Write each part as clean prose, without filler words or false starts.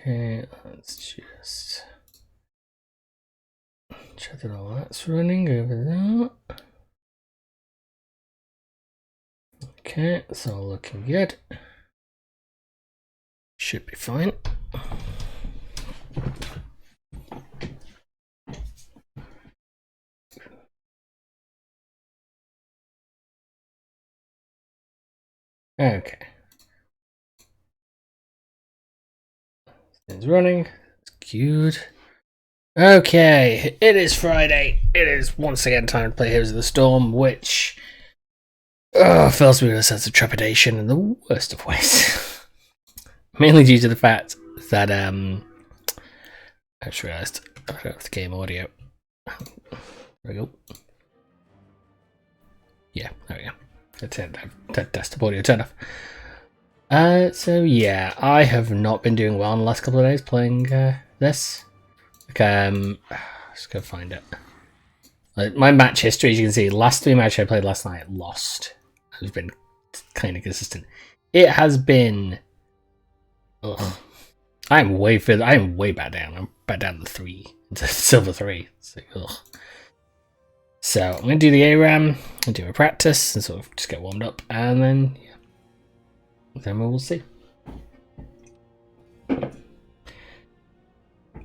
Okay, let's just check that all that's running over there. Okay, it's all looking good. Should be fine. Okay. It's running. It's good. Okay, it is Friday. It is once again time to play Heroes of the Storm, which fills me with a sense of trepidation in the worst of ways. Mainly due to the fact that I just realised I don't have the game audio. There we go. Yeah, there we go. That's it. That desktop audio turned off. So yeah, I have not been doing well in the last couple of days playing this. Let's go find it. My match history, as you can see, last 3 matches I played last night, lost. It's been kind of consistent. It has been. Ugh. I'm way further. I'm way back down. I'm back down to 3, to silver 3. So I'm gonna do the ARAM and do a practice and sort of just get warmed up, and then yeah, then we will see. But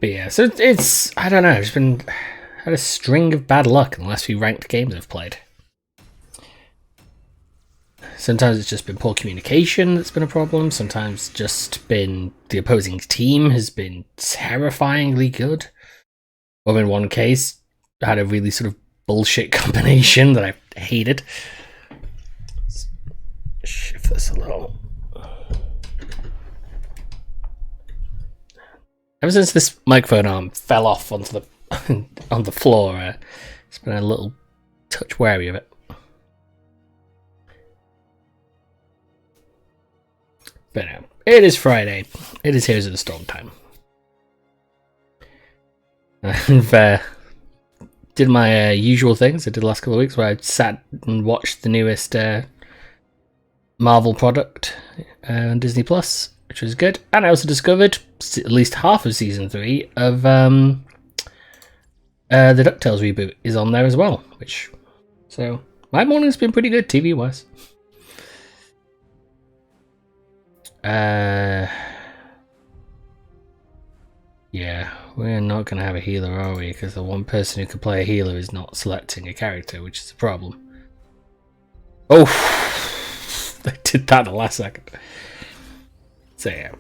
yeah, so it's I don't know. It's been had a string of bad luck in the last few ranked games I've played. Sometimes it's just been poor communication that's been a problem. Sometimes just been the opposing team has been terrifyingly good. Or in one case, I had a really sort of bullshit combination that I hated. Let's shift this a little. Ever since this microphone arm fell off onto the on the floor, it's been a little touch wary of it. But no, it is Friday. It is Heroes of the Storm time. I've did my usual things I did the last couple of weeks, where I sat and watched the newest Marvel product on Disney Plus, which was good. And I also discovered at least half of season 3 of the DuckTales reboot is on there as well. So my morning's been pretty good TV wise. Yeah, we're not going to have a healer, are we? Because the one person who can play a healer is not selecting a character, which is a problem. Oh, they did that at the last second. So yeah.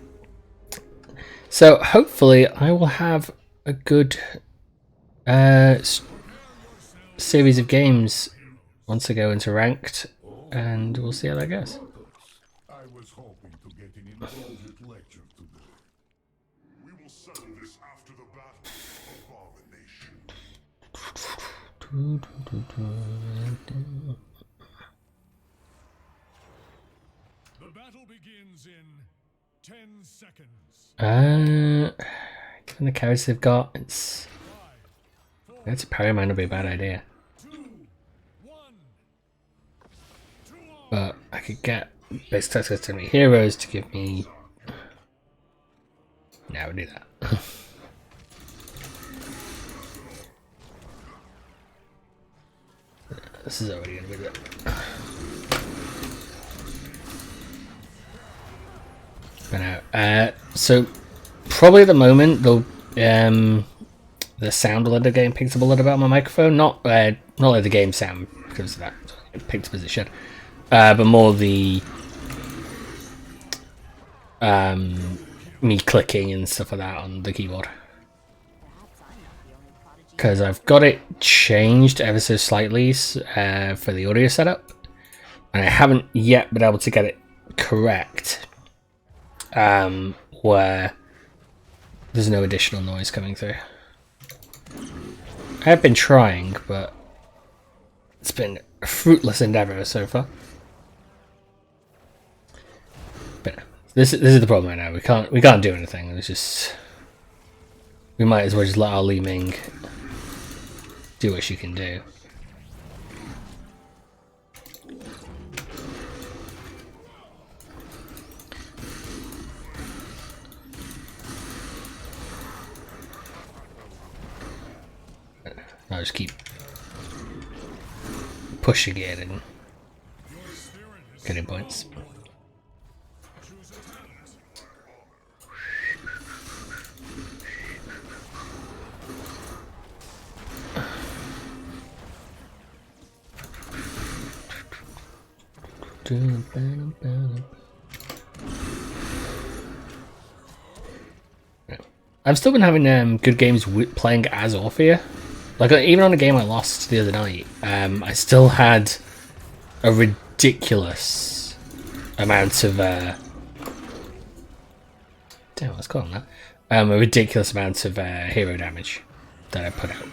So hopefully I will have a good series of games once I go into ranked, and we'll see how that goes. I was hoping to get an indulgent lecture today. We will settle this after the battle, abomination. The battle begins in 10 seconds. Given the carrots they've got, it's a parry might not be a bad idea. But I could get base access to me heroes to give me. Now we'll do that. This is already gonna be good. But now, so probably at the moment the sound will end up getting picked up a little bit on my microphone. Not like the game sound, because of that it picked up as it should. But more the me clicking and stuff like that on the keyboard, because I've got it changed ever so slightly for the audio setup, and I haven't yet been able to get it correct, where there's no additional noise coming through. I have been trying, but it's been a fruitless endeavour so far. But this is the problem right now. We can't do anything. It's just we might as well just let our Li Ming do what she can do. I'll just keep pushing it and getting points. I've still been having good games playing as Orphea. Like even on a game I lost the other night, I still had a ridiculous amount of damn, what's calling that? A ridiculous amount of hero damage that I put out.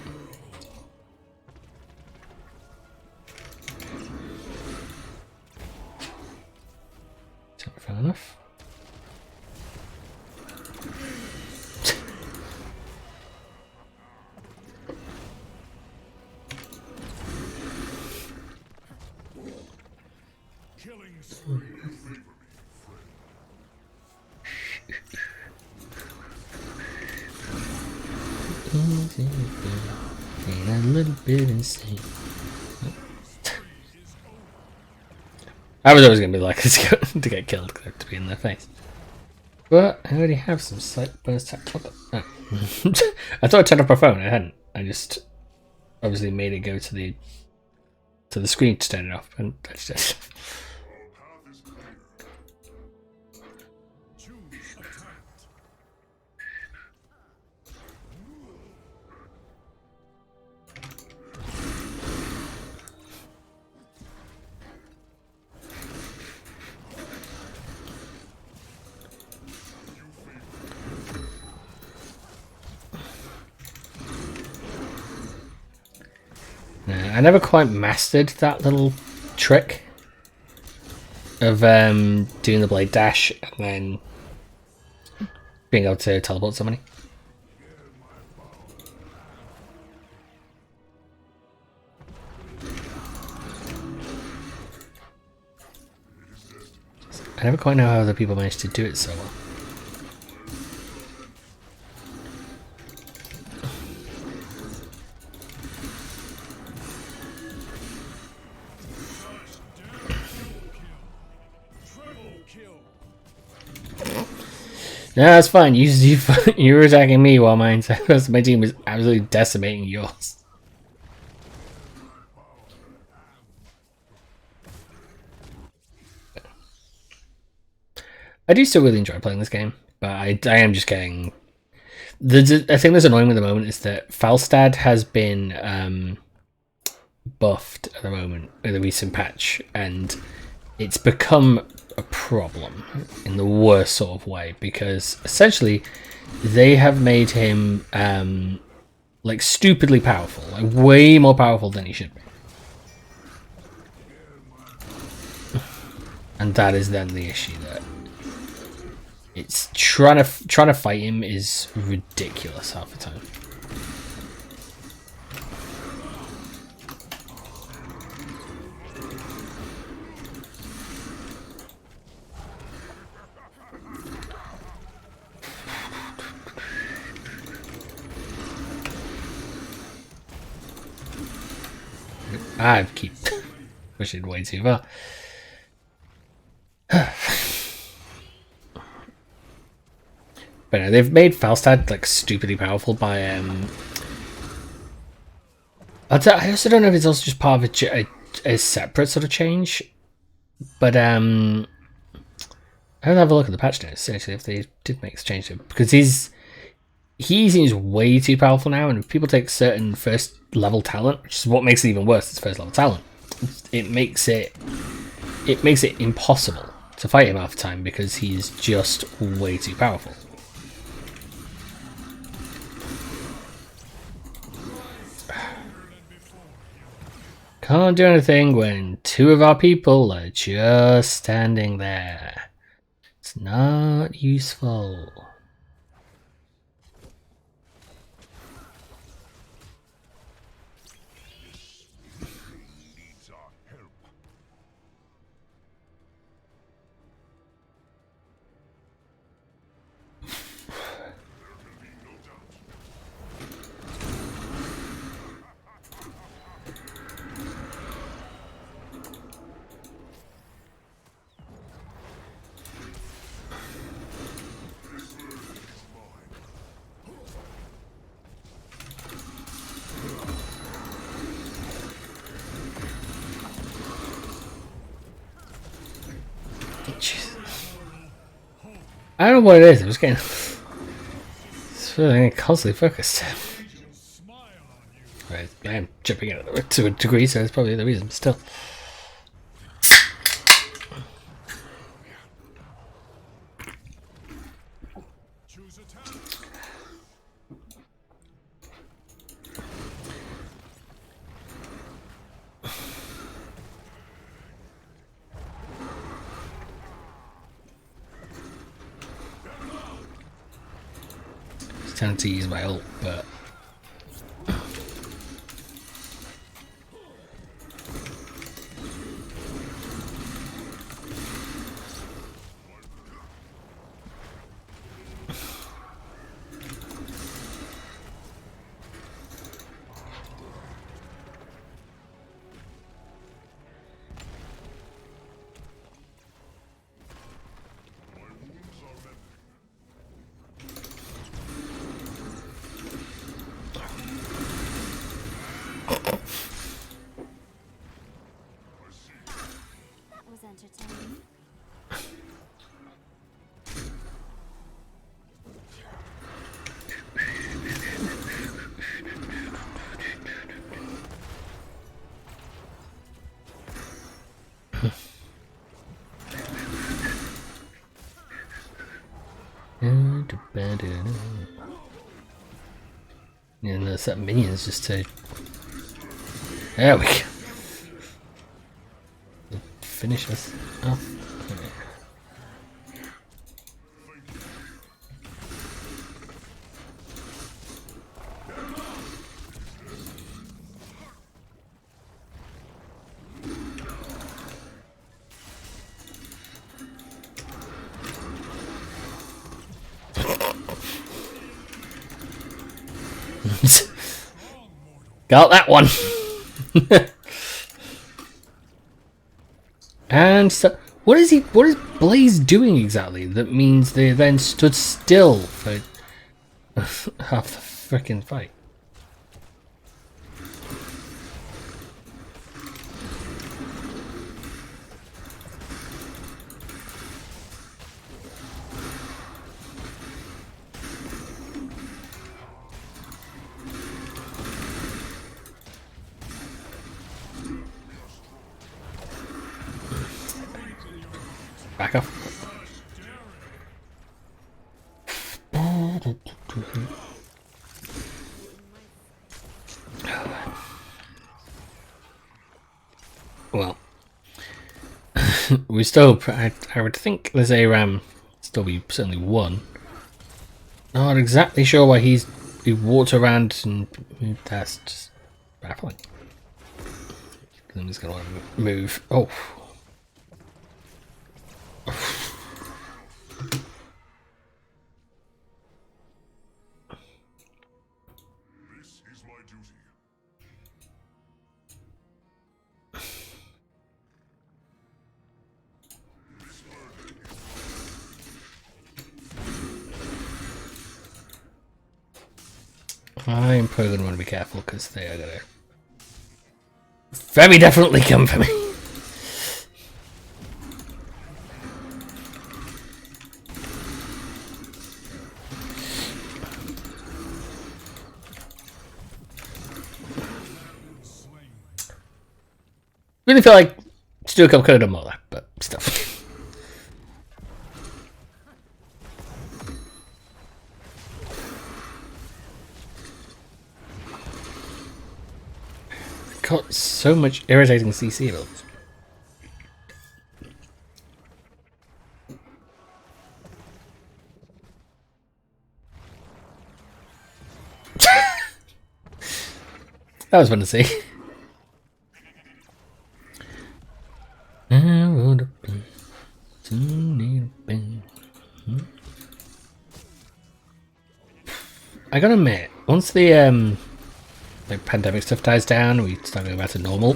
Is that fair enough? Ain't a little bit insane. I was always going to be like to get killed because I have to be in their face. But I already have some slight bonus attack. Oh. I thought I turned off my phone. I hadn't. I just obviously made it go to the screen to turn it off, and that's just. I never quite mastered that little trick of doing the blade dash and then being able to teleport somebody. I never quite know how other people manage to do it so well. No, that's fine. You were attacking me while my team was absolutely decimating yours. I do still really enjoy playing this game, but I am just getting. The thing that's annoying me at the moment is that Falstad has been buffed at the moment in the recent patch, and it's become a problem in the worst sort of way because essentially they have made him like stupidly powerful, like way more powerful than he should be, and that is then the issue. That it's trying to fight him is ridiculous half the time. I keep pushing way too far. But no, they've made Falstad like stupidly powerful by I also don't know if it's also just part of a separate sort of change, but I'll have a look at the patch notes actually if they did make this change to him, because he seems way too powerful now, and if people take certain first level talent, which is what makes it even worse, it's first level talent, it makes it impossible to fight him half the time because he's just way too powerful. Can't do anything when two of our people are just standing there. It's not useful. Jeez. I don't know what it is. I'm just getting. It's really constantly focused. Right, I am jumping in to a degree, so that's probably the reason. But still. Trying to use my ult, but entertaining. and there's that minions just to. There we go. Finish us off. Got that one. And so, what is Blaze doing exactly? That means they then stood still for half the frickin' fight. Back up. Well, we still. I would think there's a still be certainly one. Not exactly sure why he walked around and that's just baffling. I'm just gonna want to move. Oh. This is my duty. I'm probably going to want to be careful because they are going to very definitely come for me. Really feel like Stuart could have done more there, but still. Got so much irritating CC builds. That was fun to see. I gotta admit, once the like pandemic stuff dies down, we start going back to normal.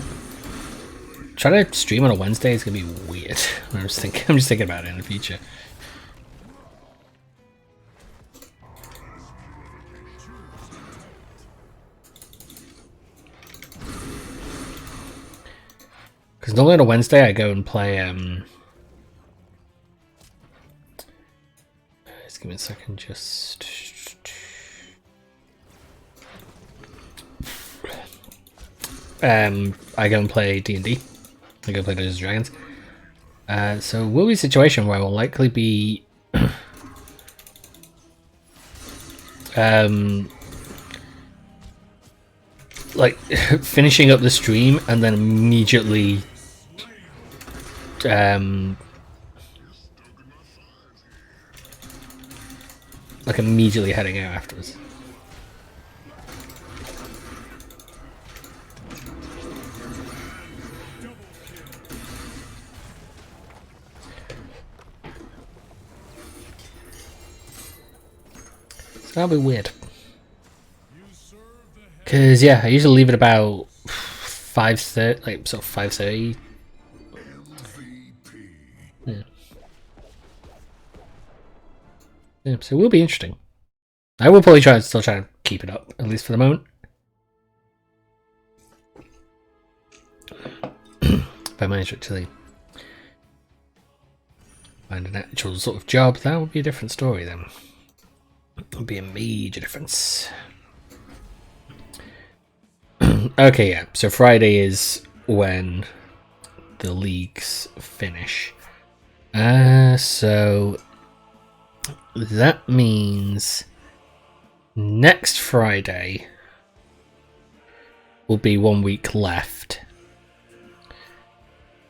Trying to stream on a Wednesday is gonna be weird. I'm just thinking about it in the future. Because normally on a Wednesday I go and play Just give me a second, just... I go and play D&D. I go play Dungeons & Dragons. So we'll be a situation where I will likely be... like, finishing up the stream and then immediately... like, immediately heading out afterwards. That'll be weird. Cause yeah, I usually leave it about 5:30, like sort of 5:30. Yeah. Yeah, so it will be interesting. I will probably still try to keep it up, at least for the moment. If I manage to actually find an actual sort of job, that would be a different story then. It would be a major difference. Okay, yeah, so Friday is when the leagues finish. So that means next Friday will be 1 week left.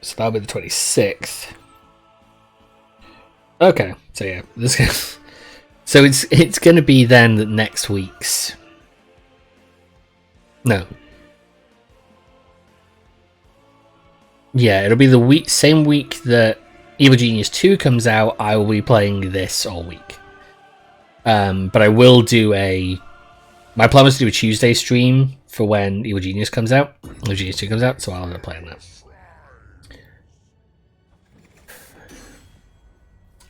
So that'll be the 26th. Okay, so yeah, so it's going to be then that next week's. No. Yeah, it'll be the same week that Evil Genius 2 comes out. I will be playing this all week. But I will do my plan was to do a Tuesday stream for when Evil Genius comes out. Evil Genius 2 comes out, so I'll end up playing that.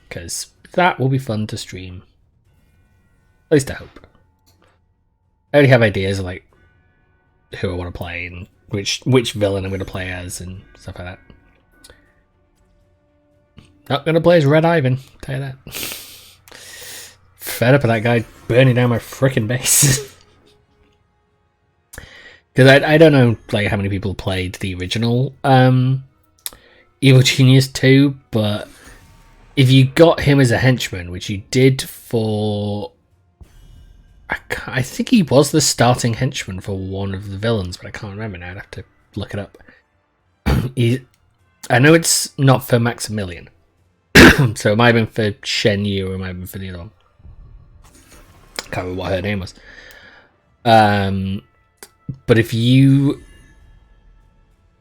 Because that will be fun to stream. At least I hope. I already have ideas of, like, who I want to play and which villain I'm going to play as and stuff like that. Not going to play as Red Ivan, tell you that. Fed up of that guy burning down my frickin' base. Because I don't know like how many people played the original Evil Genius 2, but if you got him as a henchman, which you did for... I think he was the starting henchman for one of the villains, but I can't remember now. I'd have to look it up. I know it's not for Maximilian. So it might have been for Shen Yu, or it might have been for the other one. Can't remember what her name was. But if you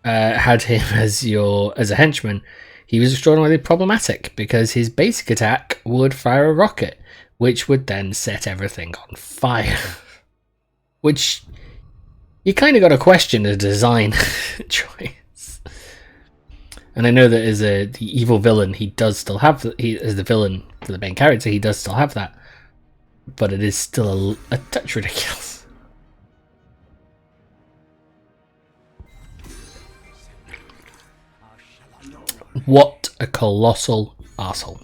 had him as a henchman, he was extraordinarily problematic because his basic attack would fire a rocket, which would then set everything on fire. Which you kind of got to question the design choice. And I know that as the evil villain, he does still have as the villain for the main character, he does still have that, but it is still a touch ridiculous. What a colossal arsehole.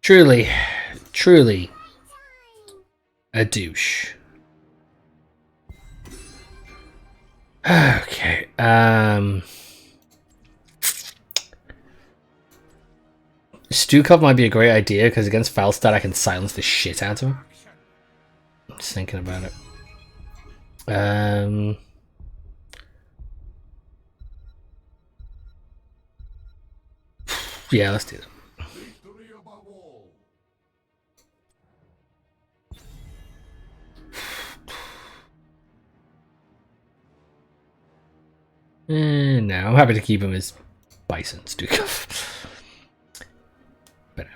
Truly, truly a douche. Okay, Stukov might be a great idea because against Falstad I can silence the shit out of him. I'm just thinking about it. Yeah, let's do that. No, I'm happy to keep him as Bison Stukov. But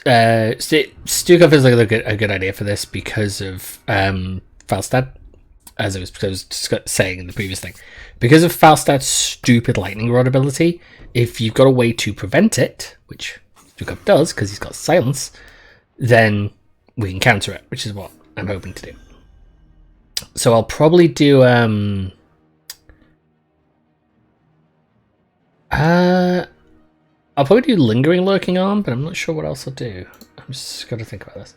Stukov is like a good idea for this because of Falstad, as I was saying in the previous thing. Because of Falstad's stupid lightning rod ability, if you've got a way to prevent it, which Stukov does because he's got silence, then we can counter it, which is what I'm hoping to do. So I'll probably do I'll probably do lingering lurking arm, but I'm not sure what else I'll do. I'm just got to think about this.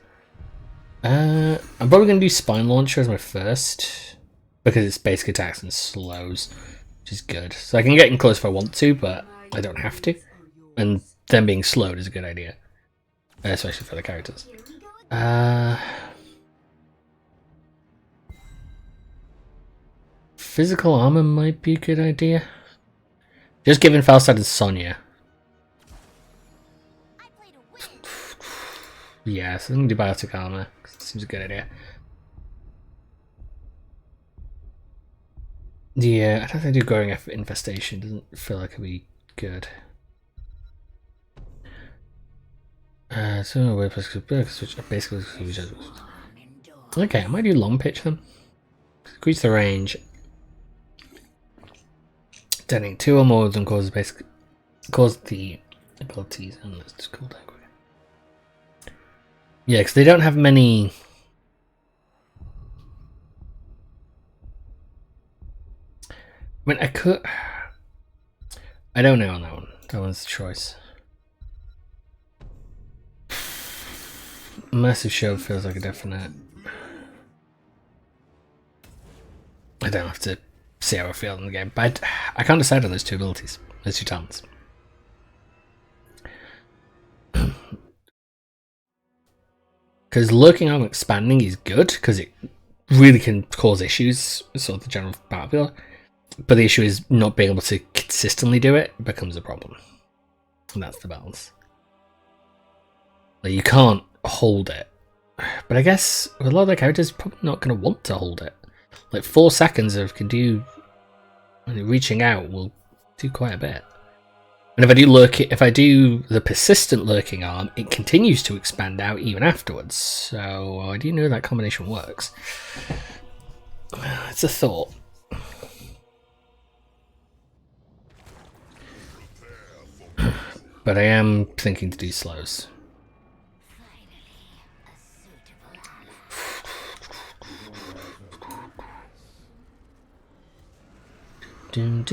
I'm probably going to do spine launcher as my first, because it's basic attacks and slows, which is good. So I can get in close if I want to, but I don't have to. And them being slowed is a good idea, especially for the characters. Physical armor might be a good idea. Just giving Falstad and Sonya. Yes, I think do biotic armor. Seems a good idea. Yeah, I don't think I do growing infestation. Doesn't feel like it'd be good. So basically, okay, I might do long pitch them. Increase the range. Detonating 2 or more of them causes the abilities, and let's just cool down quick. Yeah, because they don't have many. I mean, I could. I don't know on that one. That one's a choice. Massive show feels like a definite. I don't have to see how I feel in the game, but I can't decide on those 2 abilities, those 2 talents. Because lurking arm expanding is good, because it really can cause issues, sort of the general battlefield. But the issue is not being able to consistently do it becomes a problem. And that's the balance. Like, you can't hold it. But I guess with a lot of the characters, probably not going to want to hold it. Like 4 seconds of can do reaching out will do quite a bit. And if I do the persistent lurking arm, it continues to expand out even afterwards. So I do know that combination works. It's a thought. But I am thinking to do slows. I'm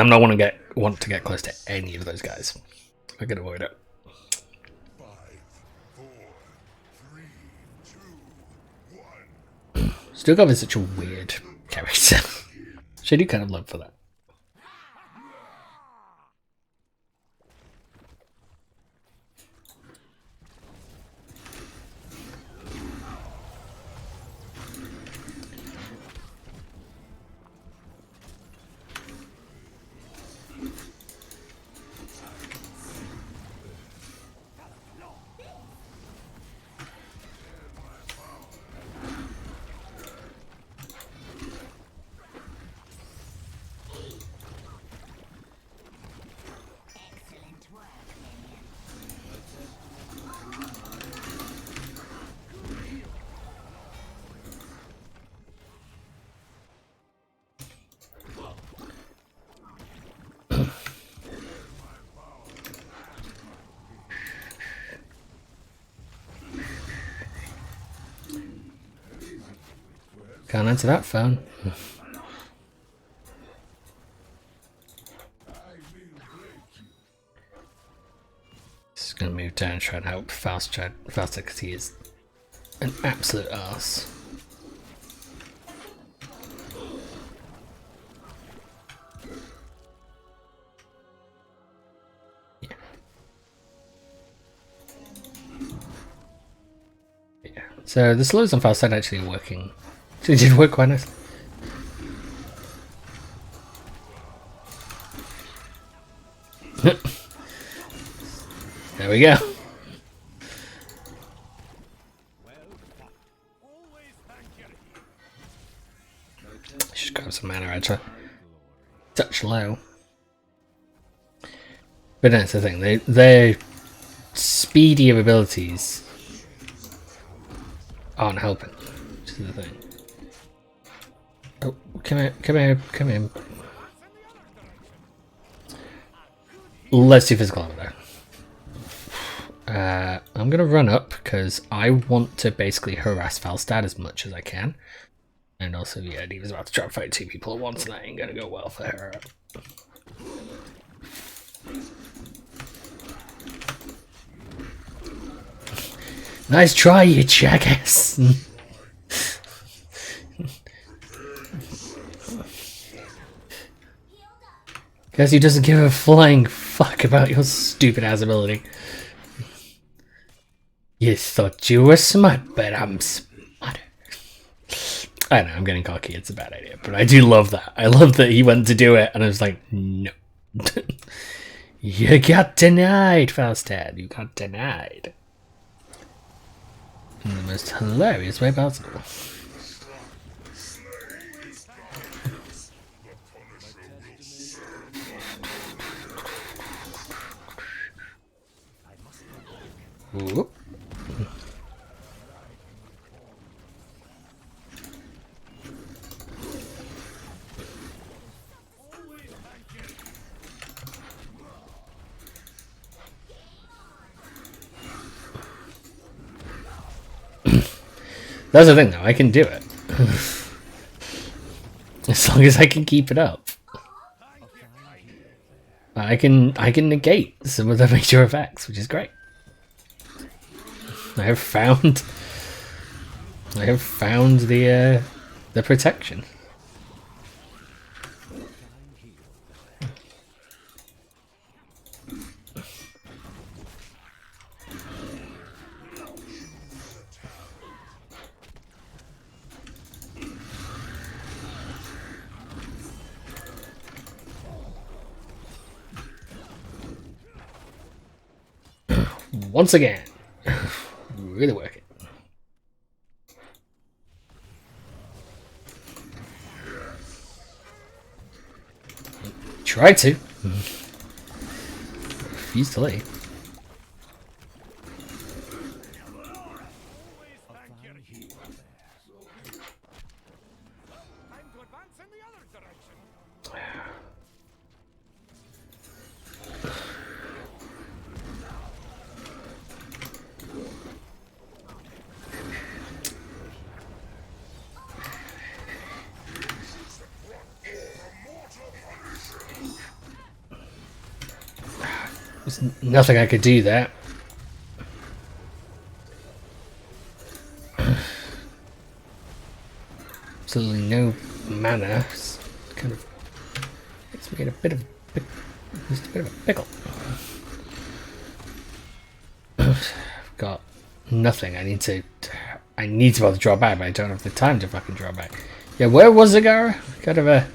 not want to get close to any of those guys. I can avoid it. 5, 4, 3, 2, 1. Stukov is such a weird character. Which I do kind of love for that. Can't answer that phone. Just gonna move down and try and help Faustic because he is an absolute arse. Yeah. Yeah. So the slows on Faustic actually are working. So it did work quite nicely. There we go. Should grab some mana actually. Touch low. But that's the thing, their speedier abilities aren't helping. Which is the thing. Oh, come here. Let's do physical armor though. I'm gonna run up because I want to basically harass Falstad as much as I can. And also, yeah, Diva's about to try and fight 2 people at once, and that ain't gonna go well for her. Nice try, you jackass! Guess he doesn't give a flying fuck about your stupid ass ability. You thought you were smart, but I'm smarter. I know, I'm getting cocky, it's a bad idea, but I do love that. I love that he went to do it, and I was like, no. You got denied, Falstad. You got denied. In the most hilarious way possible. Whoop. That's the thing though, I can do it. As long as I can keep it up. I can negate some of the major effects, which is great. I have found the protection. Once again. Really working. Try to. Refuse to leave. There's nothing I could do there. Absolutely no mana. It's kind of makes me in a bit of just a bit of a pickle. I've got nothing. I need to be able to draw back, but I don't have the time to fucking draw back. Yeah, where was Zagara? Kind of a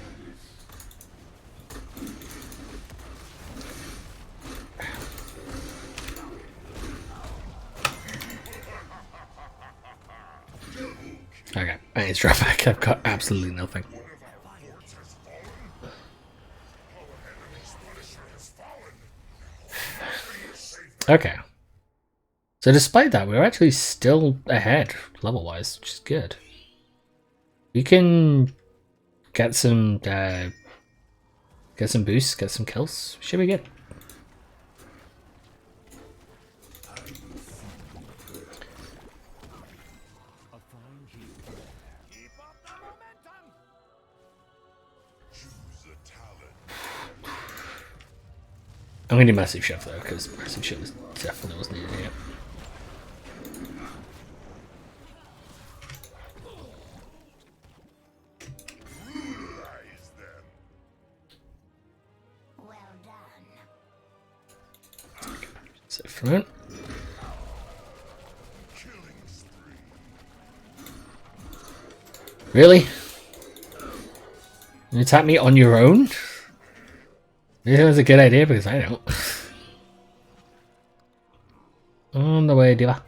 okay, I need to drop back. I've got absolutely nothing. Okay. So despite that, we're actually still ahead level-wise, which is good. We can get some boosts, get some kills. Should be good. I'm gonna do Massive Shove though, because Massive Shove definitely wasn't needed here. So front. Really? You attack me on your own? You think that's a good idea? Because I don't. On the way, Diva.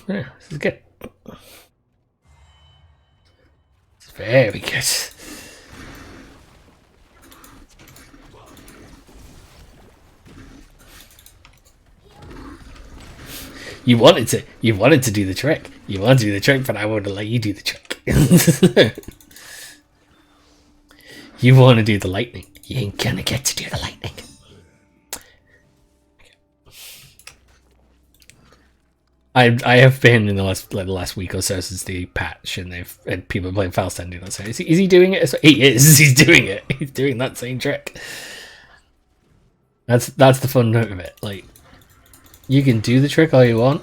Yeah, this is good. It's very good. You wanted to do the trick. You wanted to do the trick, but I wouldn't let you do the trick. You want to do the lightning. You ain't gonna get to do the lightning. I have been in the last week or so since the patch, and people playing file standing on. So is he doing it? He is. He's doing it. He's doing that same trick. That's the fun note of it. Like, you can do the trick all you want.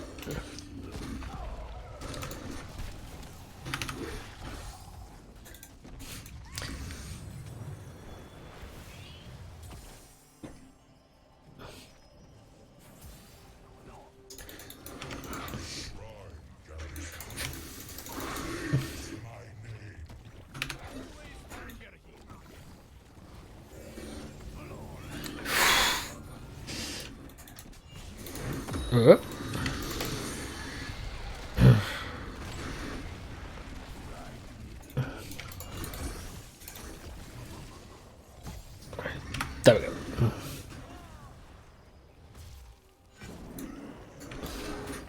There we go.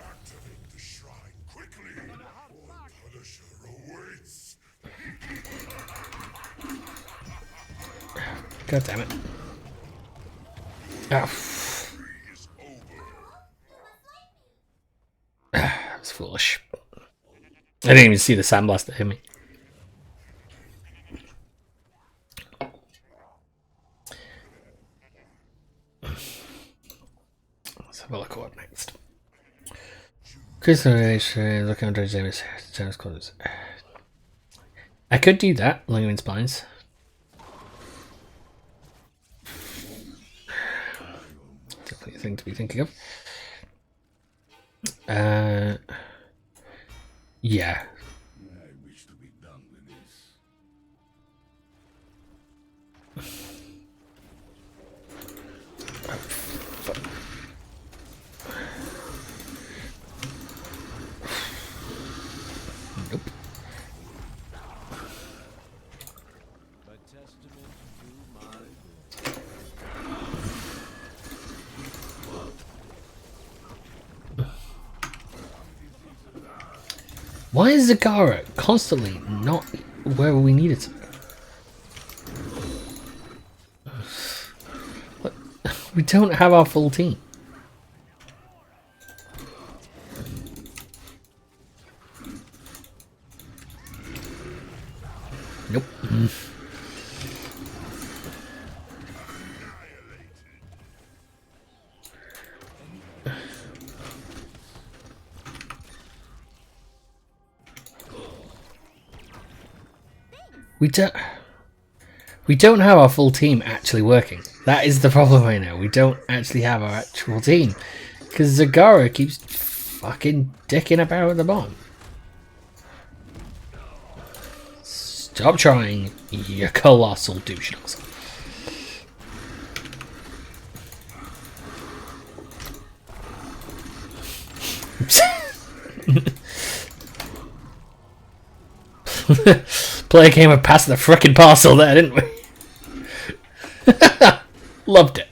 Activate the shrine quickly, or Punisher awaits. God damn it. Oh. That's foolish. I didn't even see the sandblast that hit me. Let's have a look at what next. Crystallization, looking under James clothes. I could do that, lingering spines. Definitely a thing to be thinking of. Yeah. I wish to be done with this. Nope. Why is Zagara constantly not where we need it to be? We don't have our full team. Nope. We don't have our full team actually working. That is the problem right now. We don't actually have our actual team. Because Zagara keeps fucking dicking about at the bottom. Stop trying, you colossal douche nozzle. Player came and passed the frickin' parcel there, didn't we? Loved it.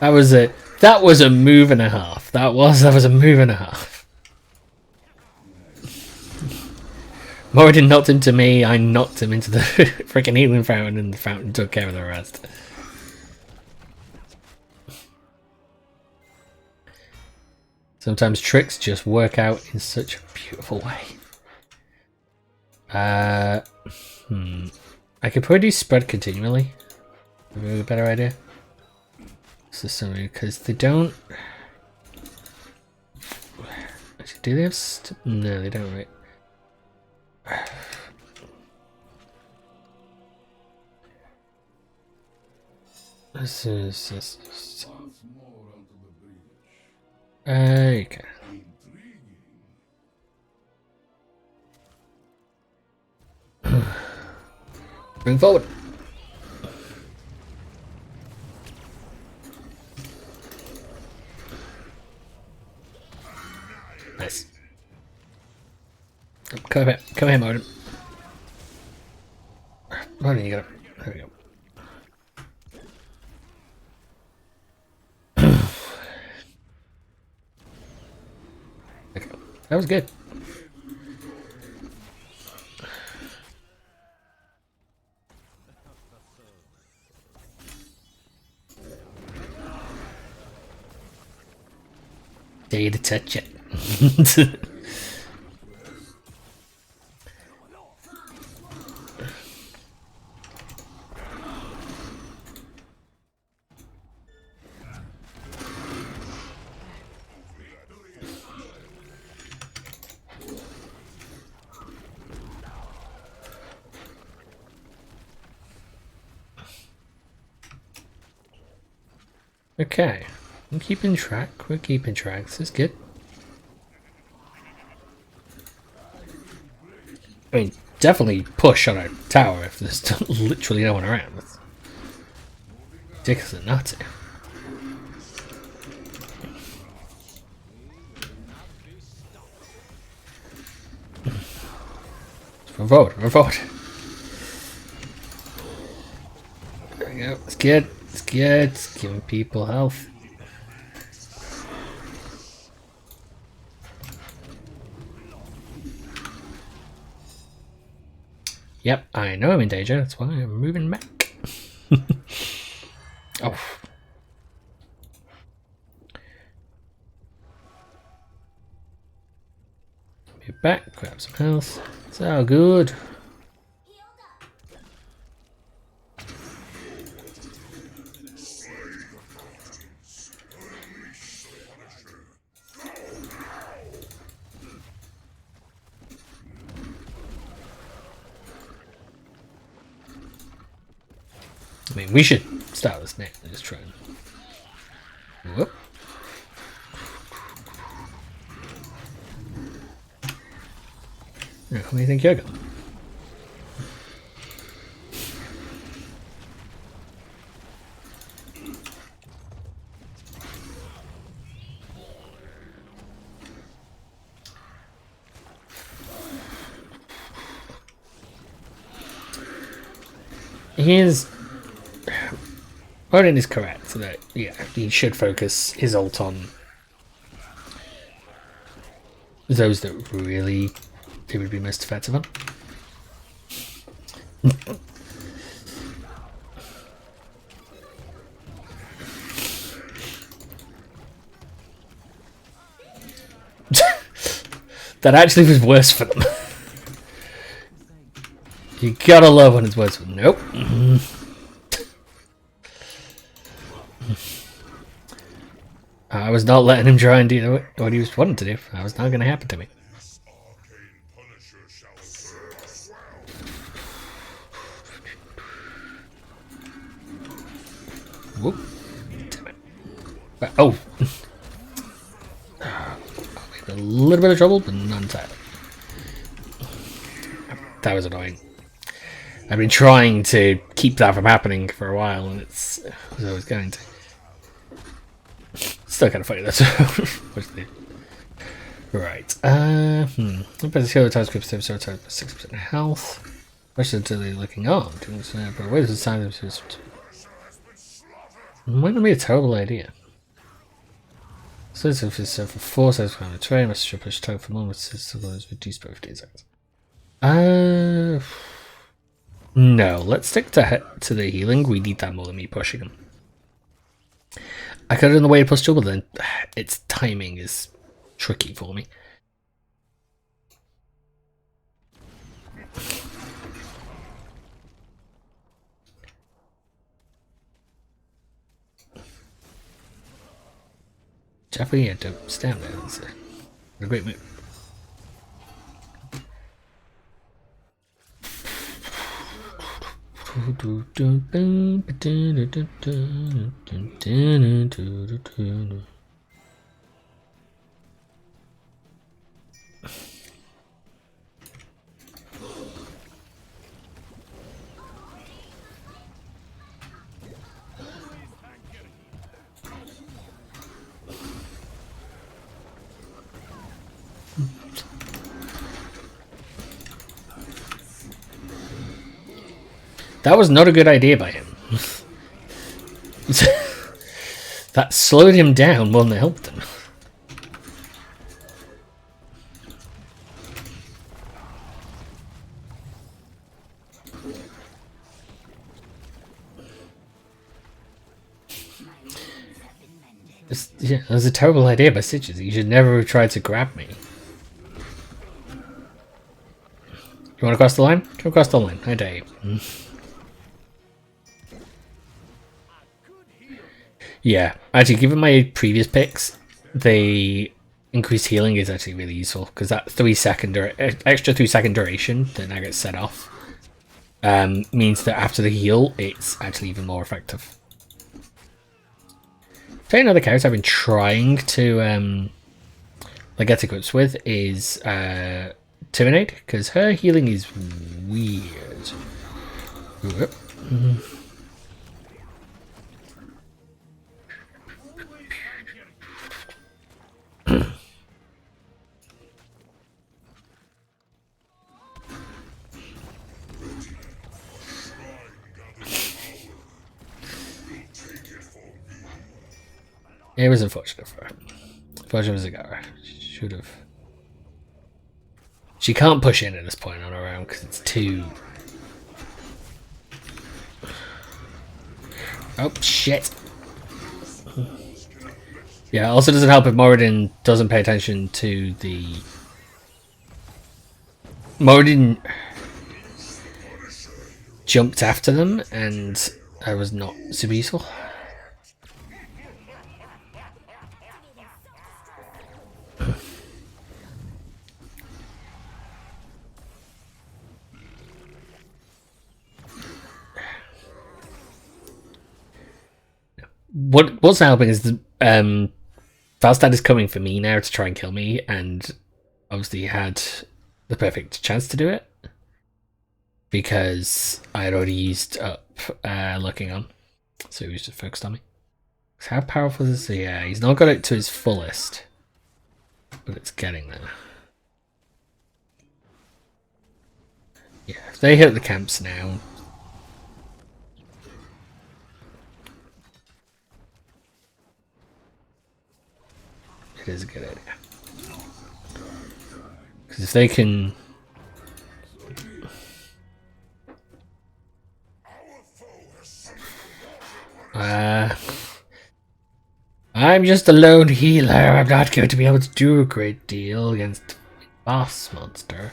That was it. That was a move and a half. That was a move and a half. Moradin knocked him to me, I knocked him into the freaking healing fountain, and the fountain took care of the rest. Sometimes tricks just work out in such a beautiful way. I could probably do spread continually. Maybe a better idea. This is something because they don't. Actually, do they have? No, they don't. Right. This is. Okay. Bring forward. Nice. Come here, Modem. Modem, you got it. There we go. Okay. That was good. Dare you to touch it. Okay, I'm keeping track. We're keeping track. This is good. I mean, definitely push on our tower if there's literally no one around. That's ridiculous and nuts. Run forward, run forward. There we go. It's good. It's good. It's giving people health. Yep, I know I'm in danger. That's why I'm moving back. Oh. Move back, grab some health. It's all good. I mean, we should start this next and just try and... Whoop. Where do you think you're going? Odin is correct so that, yeah, he should focus his ult on those that really it would be most effective on. That actually was worse for them. You gotta love when it's worse for them. Nope. I was not letting him try and do what he was wanting to do. That was not going to happen to me. Whoop. Damn it. Oh. I'm in a little bit of trouble, but not entirely. That was annoying. I've been trying to keep that from happening for a while, and it's always going to. Still kind of funny, that's right. Better skill times group 6% health. Question until they're looking on. But wait, the sign of his. Might not be a terrible idea. So if it's for 4 seconds on the train, must should push time for moments to reduce by 15 seconds. No, let's stick to the healing. We need that more than me pushing him. I could have done the way to push double, but then its timing is tricky for me. Jeffrey had to stand there. That's a great move. That was not a good idea by him. That slowed him down more than it helped him. Yeah, that was a terrible idea by Stitches. You should never have tried to grab me. You want to cross the line? Come across the line. I dare you. Yeah, actually, given my previous picks, the increased healing is actually really useful because that extra 3 second duration that now gets set off means that after the heal, it's actually even more effective. So another character I've been trying to get to grips with is Tyranid, because her healing is weird. It was unfortunate for her. Unfortunate was a Zagara. Should have. She can't push in at this point on her own because it's too. Oh shit! Yeah, also doesn't help if Moradin doesn't pay attention to the. Moradin jumped after them, and I was not super useful. What's helping is the Falstad is coming for me now to try and kill me, and obviously had the perfect chance to do it because I had already used up looking on, so he was just focused on me. So how powerful is he? Yeah, he's not got it to his fullest, but it's getting there. Yeah, if they hit the camps now. It is a good idea. Because if they can... I'm just a lone healer. I'm not going to be able to do a great deal against a boss monster.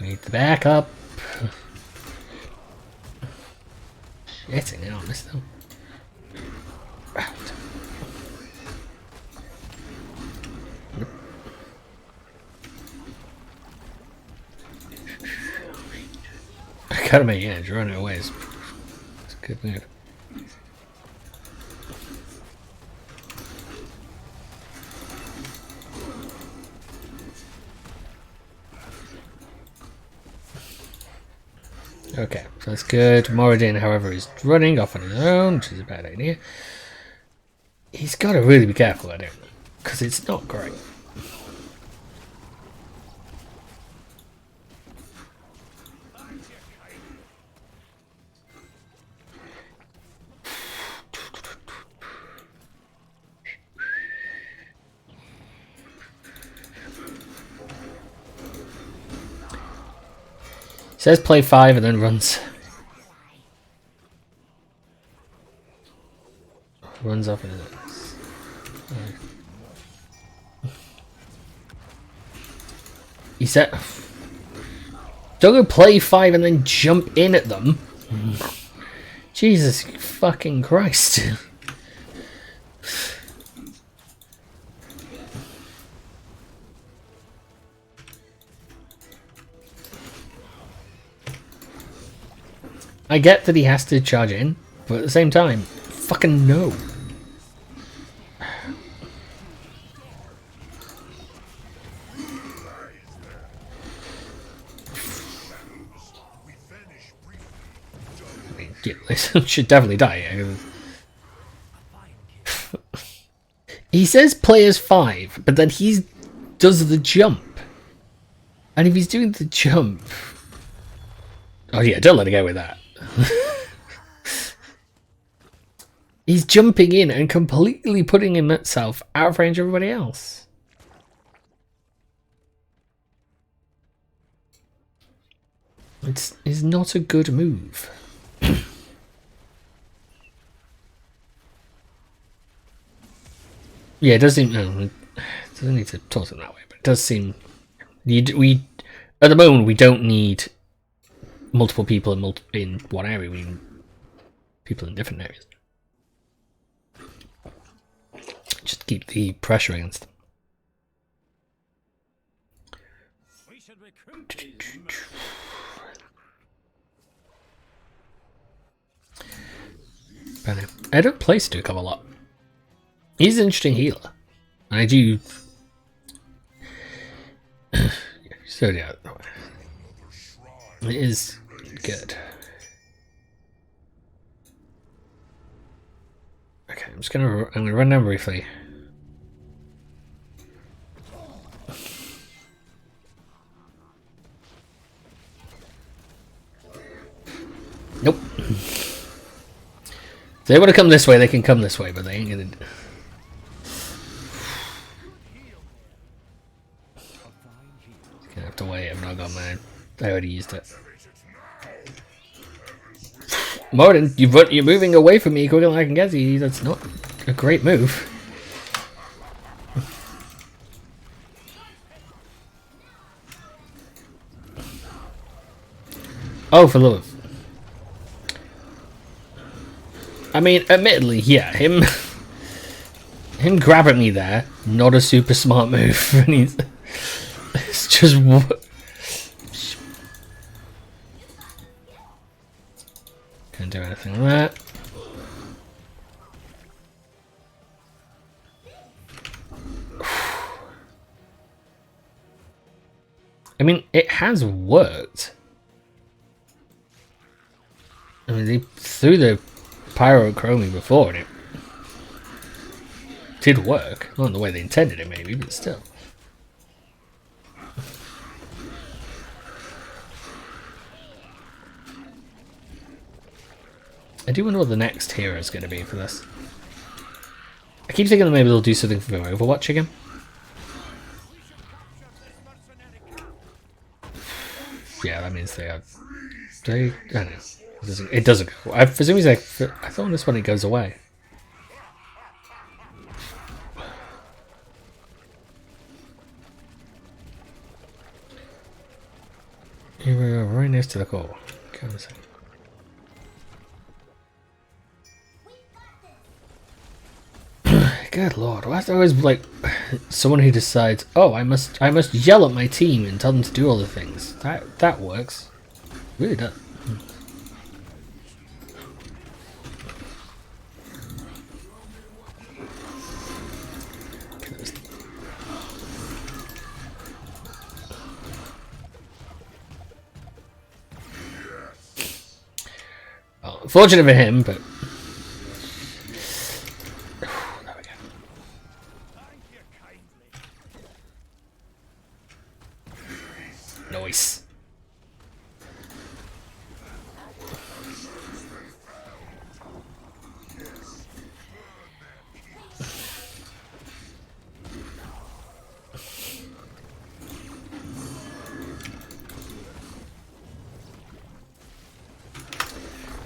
We need the backup. Shitting on this though. I got him at the edge, running away. It's a good move. Okay, so that's good. Moradin, however, is running off on his own, which is a bad idea. He's got to really be careful at it, because it's not great. Says play 5 and then runs. Runs off into this. He said, don't go play 5 and then jump in at them. Jesus fucking Christ. I get that he has to charge in, but at the same time, fucking no. yeah, they should definitely die. He says players 5, but then he does the jump. And if he's doing the jump... Oh yeah, don't let it go with that. He's jumping in and completely putting himself out of range of everybody else. It's not a good move. Yeah, it does seem... it doesn't need to talk to them that way, but it does seem... We at the moment, we don't need multiple people in one area. We need people in different areas. Just keep the pressure against them. We should recruit these I don't play Stu a lot. He's an interesting healer. I do. So yeah, it is good. Okay, I'm gonna run down briefly. Nope. If they want to come this way, they can come this way, but they ain't gonna. Gonna have to wait. I've not got mine. I already used it. Morden, you're moving away from me quicker than I can get to you. That's not a great move. Oh, for love. I mean, admittedly, yeah, him grabbing me there, not a super smart move. And it's just can't do anything with that. I mean, it has worked. I mean, they threw the pyrochroming before and it did work. Not in the way they intended it, maybe, but still. I do wonder what the next hero is going to be for this. I keep thinking that maybe they'll do something for Overwatch again. Yeah, that means they are. I don't know. It doesn't go. For some reason, I thought on this one it goes away. Here we go, right next to the core. Come a second. Good lord, why is there always like someone who decides, oh, I must yell at my team and tell them to do all the things. That works. It really does. Well, unfortunate for him, but there we go. Nice.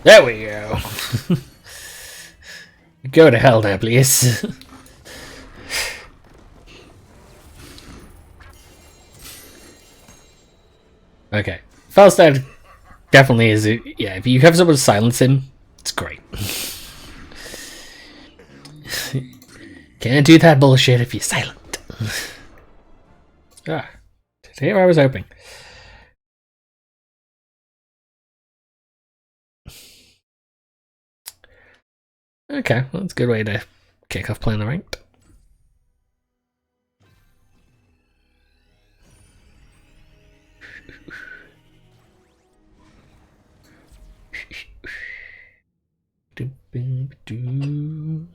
There we go. Go to hell now, please. Okay. Falstad definitely is. Yeah, if you have someone silence him, it's great. Can't do that bullshit if you're silent. Ah, here I was hoping. Okay, well, that's a good way to kick off playing the ranked. doo.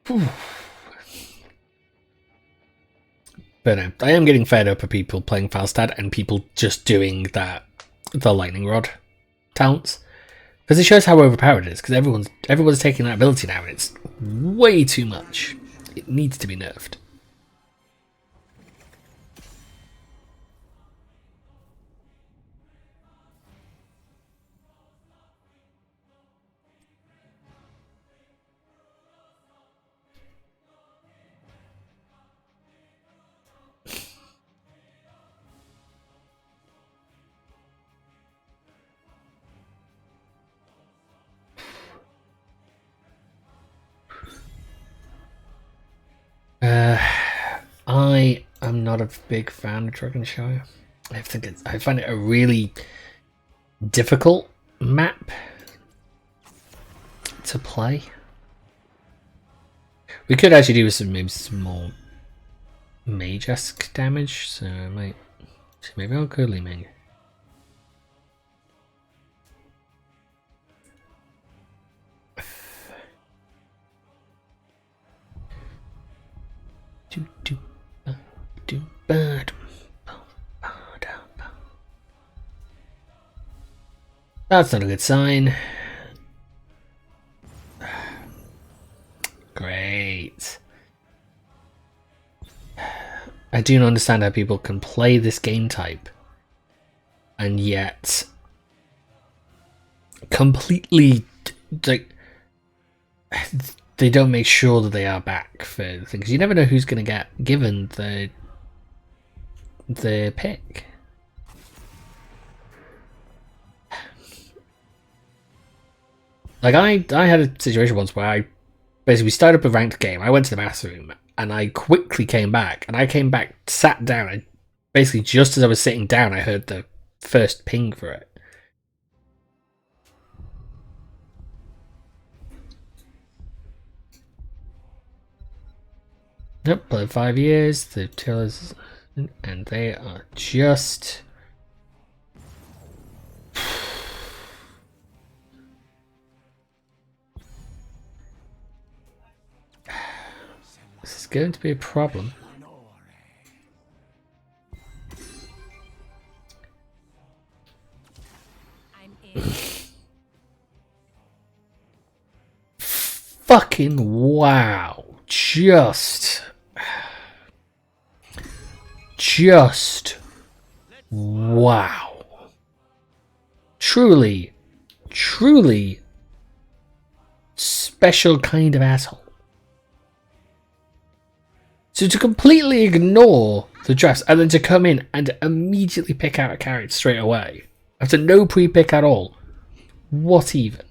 Whew. But no, I am getting fed up of people playing Falstad and people just doing the lightning rod talents. Because it shows how overpowered it is, because everyone's taking that ability now and it's way too much. It needs to be nerfed. I am not a big fan of Dragonshire. I find it a really difficult map to play. We could actually do maybe some more mage-esque damage, so maybe I'll go Liming. That's not a good sign. Great. I do not understand how people can play this game type and yet completely like they don't make sure that they are back for things. You never know who's going to get given the pick. Like I had a situation once where I basically started up a ranked game. I went to the bathroom and I quickly came back. And I came back, sat down, and basically just as I was sitting down, I heard the first ping for it. Yep, played 5 years. The Tillers, and they are just. This is going to be a problem. Fucking wow. Just wow. Truly special kind of asshole. So to completely ignore the drafts and then to come in and immediately pick out a character straight away after no pre-pick at all. What even?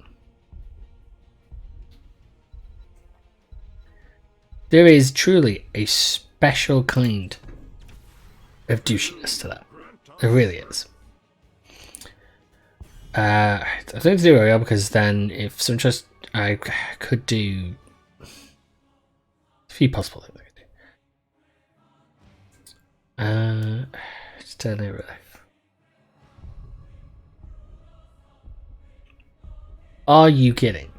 There is truly a special kind of douchiness to that. There really is. I don't do it because then if some just I could do a few possible things. Just turn it really. Are you kidding?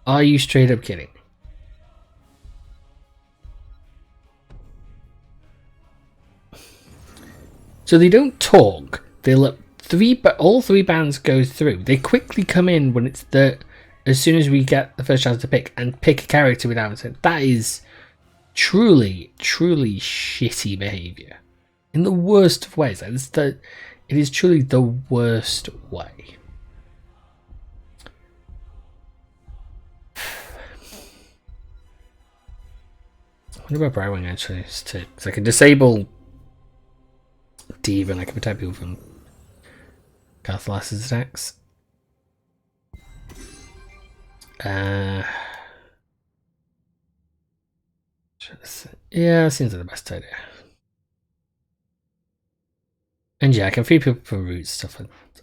Are you straight up kidding? So they don't talk. They let all three bands go through. They quickly come in when it's as soon as we get the first chance to pick and pick a character without it. That is truly shitty behavior in the worst of ways. It is truly the worst way. I wonder about Brightwing actually, because I can disable Diva and I can protect people from Cathalas's attacks. Yeah, that seems like the best idea. And yeah, I can free people for root stuff,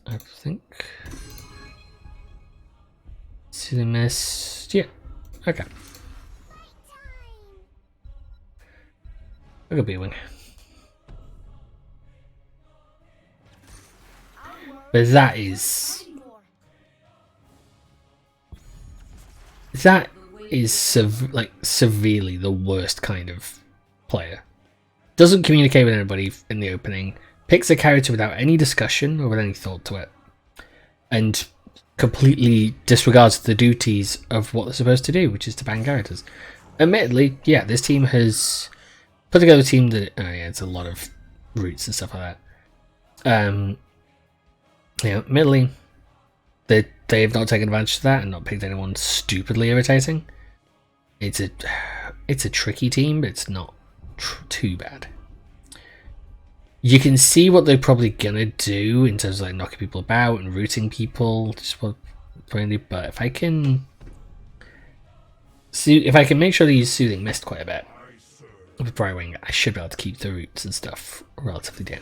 I think. See the mess. Yeah, okay. Look at B-Wing. But that is severely the worst kind of player. Doesn't communicate with anybody in the opening, picks a character without any discussion or with any thought to it, and completely disregards the duties of what they're supposed to do, which is to ban characters. Admittedly, yeah, this team has put together a team that it's a lot of roots and stuff like that. Admittedly, they've not taken advantage of that and not picked anyone stupidly irritating. It's a tricky team, but it's not too bad. You can see what they're probably gonna do in terms of like knocking people about and rooting people. Just what probably, but if I can make sure they use Soothing Mist quite a bit with Brightwing, I should be able to keep the roots and stuff relatively down.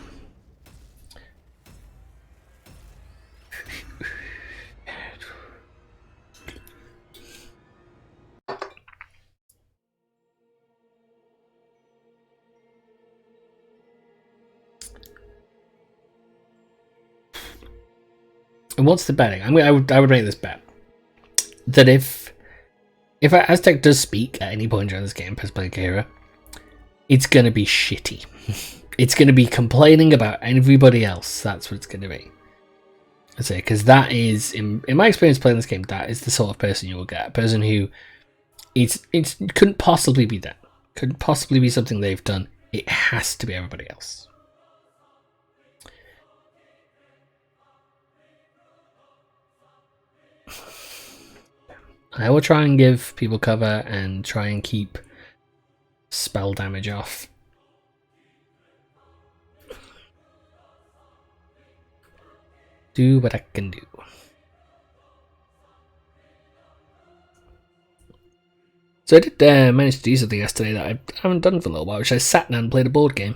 And what's the betting? I would make this bet that if Aztec does speak at any point during this game, post playing Kira, it's gonna be shitty. It's gonna be complaining about everybody else. That's what it's gonna be. I say, because that is, in my experience playing this game, that is the sort of person you will get. A person who it couldn't possibly be that. Couldn't possibly be something they've done. It has to be everybody else. I will try and give people cover and try and keep spell damage off. Do what I can do. So I did manage to do something yesterday that I haven't done for a little while, which I sat down and played a board game.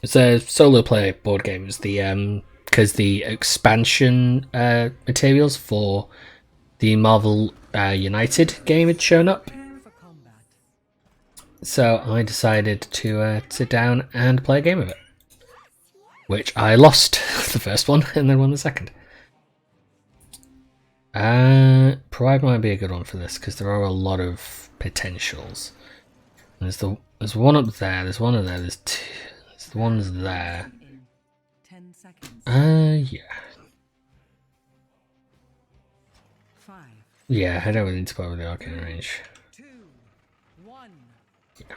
It's a solo player board game. It's the because the expansion materials for the Marvel United game had shown up. So I decided to sit down and play a game of it. Which I lost the first one and then won the second. Pride might be a good one for this because there are a lot of potentials. There's one up there, there's one up there, there's the ones there. 10 seconds. Yeah. 5. Yeah, I don't really need to play with the arcane range. 2, 1. Yeah.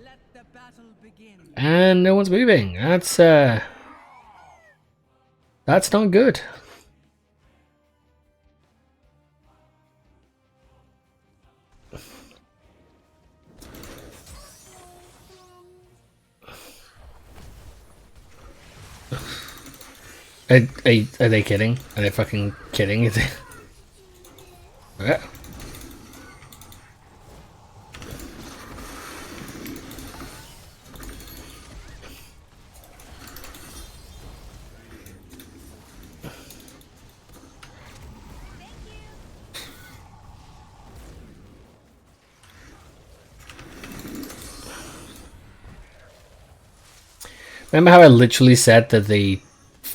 Let the battle begin. And no one's moving. That's not good. Are they kidding? Are they fucking kidding? Is it? Yeah. Remember how I literally said that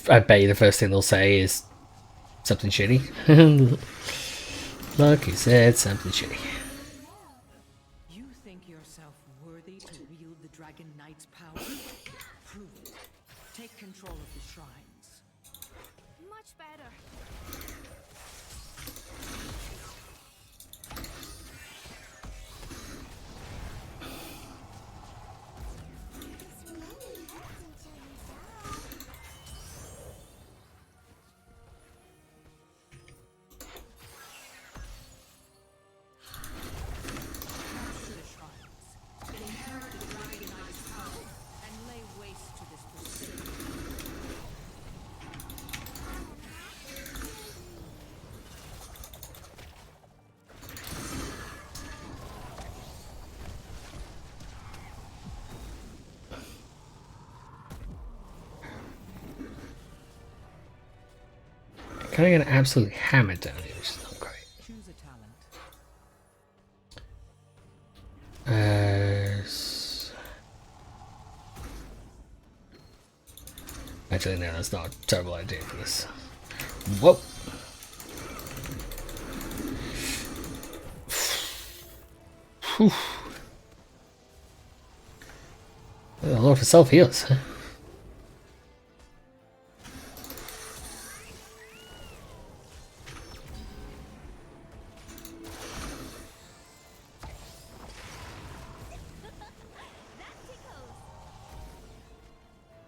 I bet you the first thing they'll say is something shitty? Look, he said something shitty. You think yourself worthy to wield the Dragon Knight's power? Prove it. Take control of the shrines. Much better. Capture the shrines. Inherit the Dragon Knight's power and lay waste to this pursuit. Kind of get absolutely hammered down here, which is not great. Choose a talent. Actually, no, that's not a terrible idea for this. Whoa! Whew. A lot for self-heals, huh?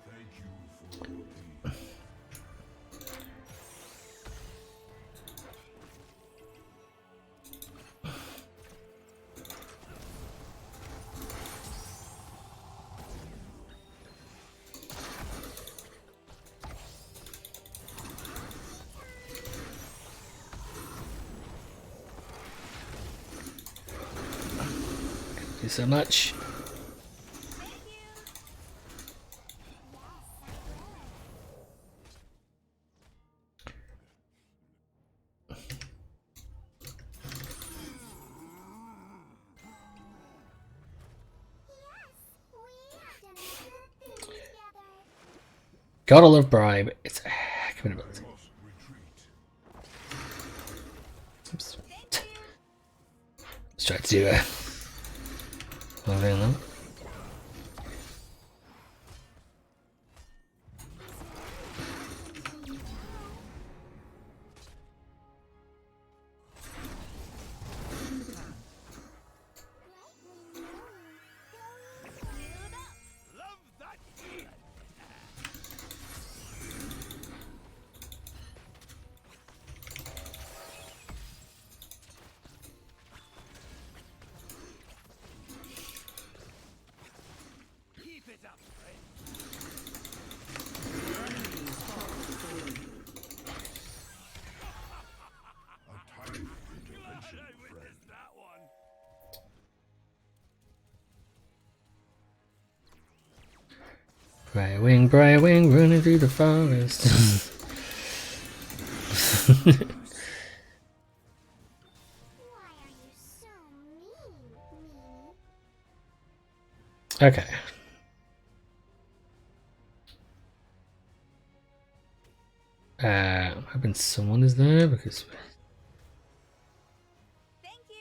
Thank you for your tea. Thank you so much. Gotta love bribe. It's a heck of an ability. Must retreat. Oops. Let's try to do one thing then. Love that feeling. Keep it up, friend. A tiny intervention, I friend. witnessed that one. Bright wing, running through the forest. Why are you so mean? Okay. I'm hoping someone is there because Thank you.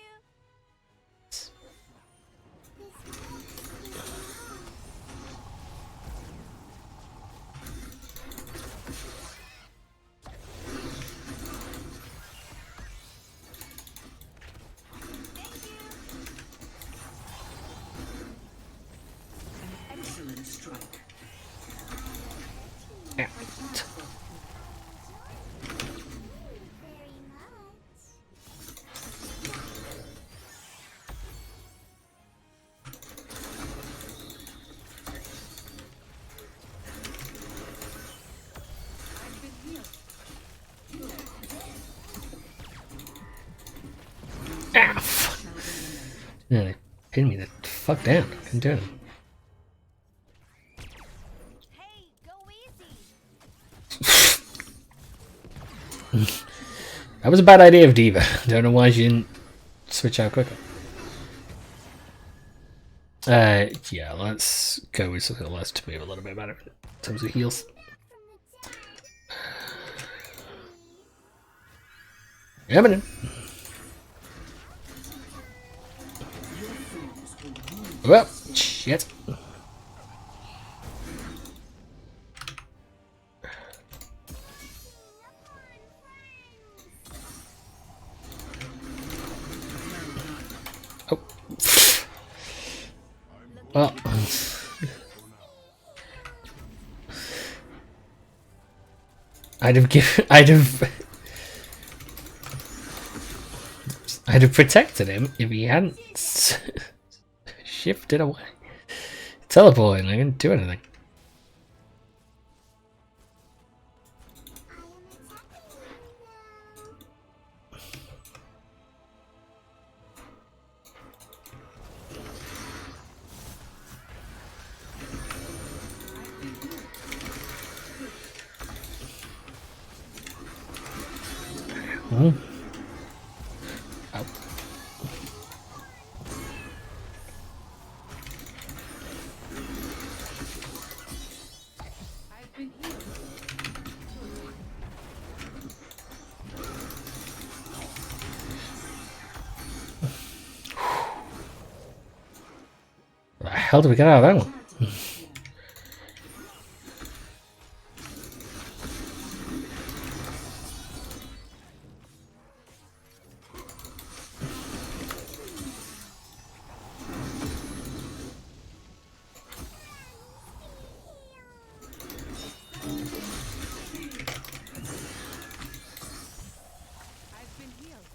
An excellent strike. yeah. Very much. I've been healed. Ah, fuck. Shall be remembered. Yeah, they pinned me the fuck down. Couldn't do anything. Hey, go easy. That was a bad idea of Diva. Don't know why she didn't switch out quicker. Yeah, let's go with something less to move a little bit better in terms of heals. Yeah, man. Well, shit. Oh. Well. I'd have protected him if he hadn't shifted away. Teleporting, I didn't do anything. Oh. Ow. I've been healed. hell did we get out of that one? I've been healed.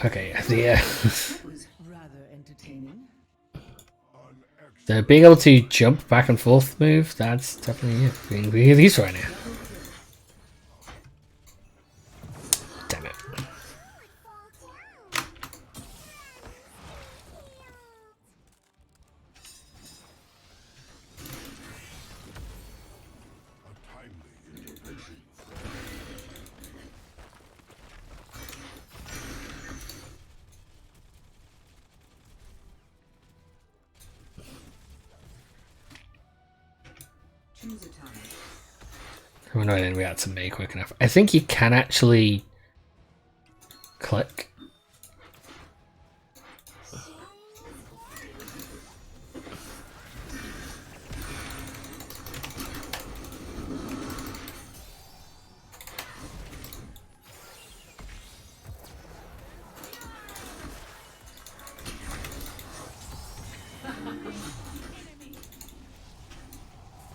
Okay, the That was rather entertaining. the being able to jump back and forth move, that's definitely being really useful right now. Damn it. A timely intervention. Choose a time. We're not going to be able to make quick enough. I think you can actually click.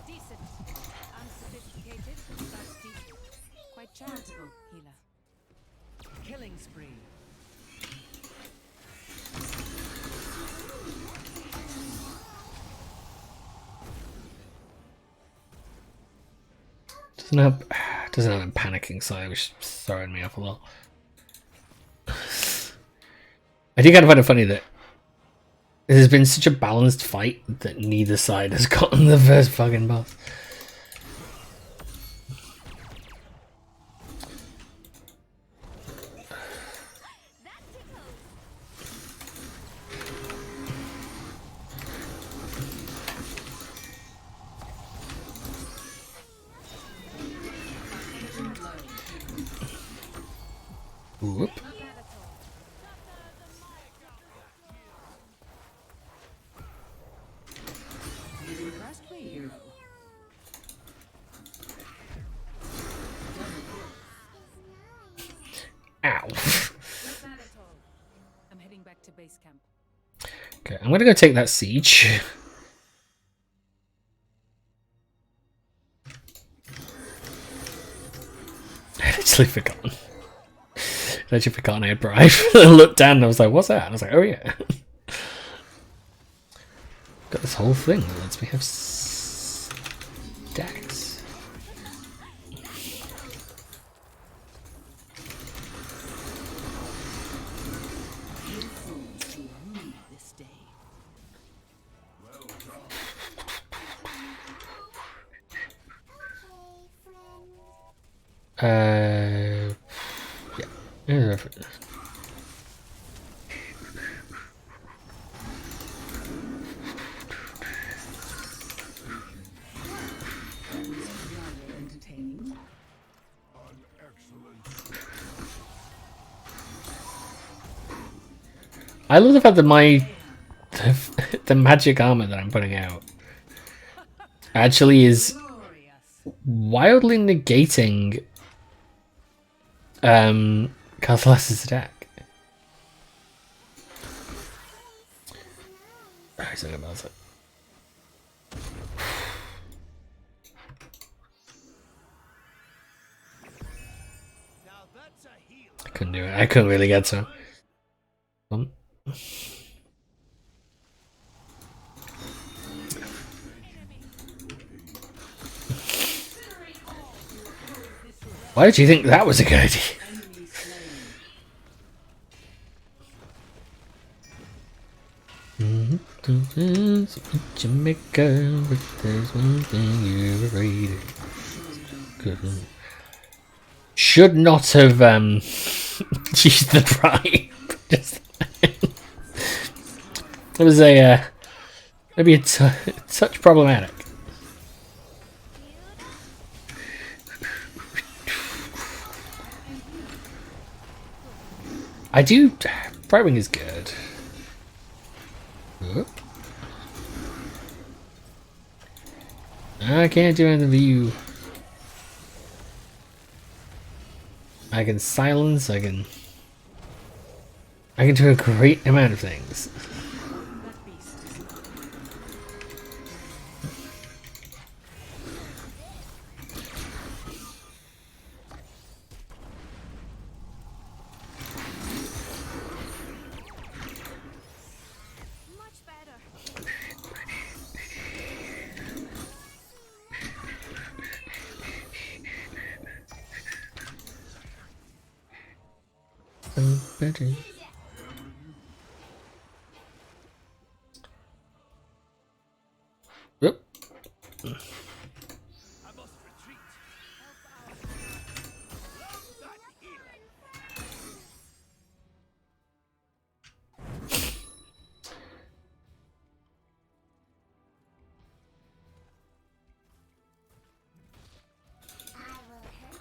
Decent. Unsophisticated, but decent. Quite charitable, healer. Killing spree. Doesn't have a panicking side, which is throwing me off a lot. I do kind of find it funny that it has been such a balanced fight that neither side has gotten the first fucking boss. That tickles. Whoop. You impressed me, hero. Ow. Not bad at all. I'm heading back to base camp. Okay, I'm gonna go take that siege. I literally forgotten. I literally forgotten I had bribe. I looked down and I was like, what's that? And I was like, oh yeah. Got this whole thing that lets me have stacks. This day. Yeah. Yeah. Rather entertaining. An excellent. I love the fact that the magic armor that I'm putting out actually is Glorious. wildly negating Cathalas's attack. Oh, he's not about it. Now that's a heal. I couldn't do it. I couldn't really get to him. Why did you think that was a good idea? Enemy slain. Jamaica, but there's one thing you're afraid of. Should not have used the bribe. Just it was a maybe a touch problematic. I do. Brightwing is good. Whoop. I can't do anything for you. I can silence, I can do a great amount of things. That beast is Much better. Better. Yep. I must retreat. Love that healing.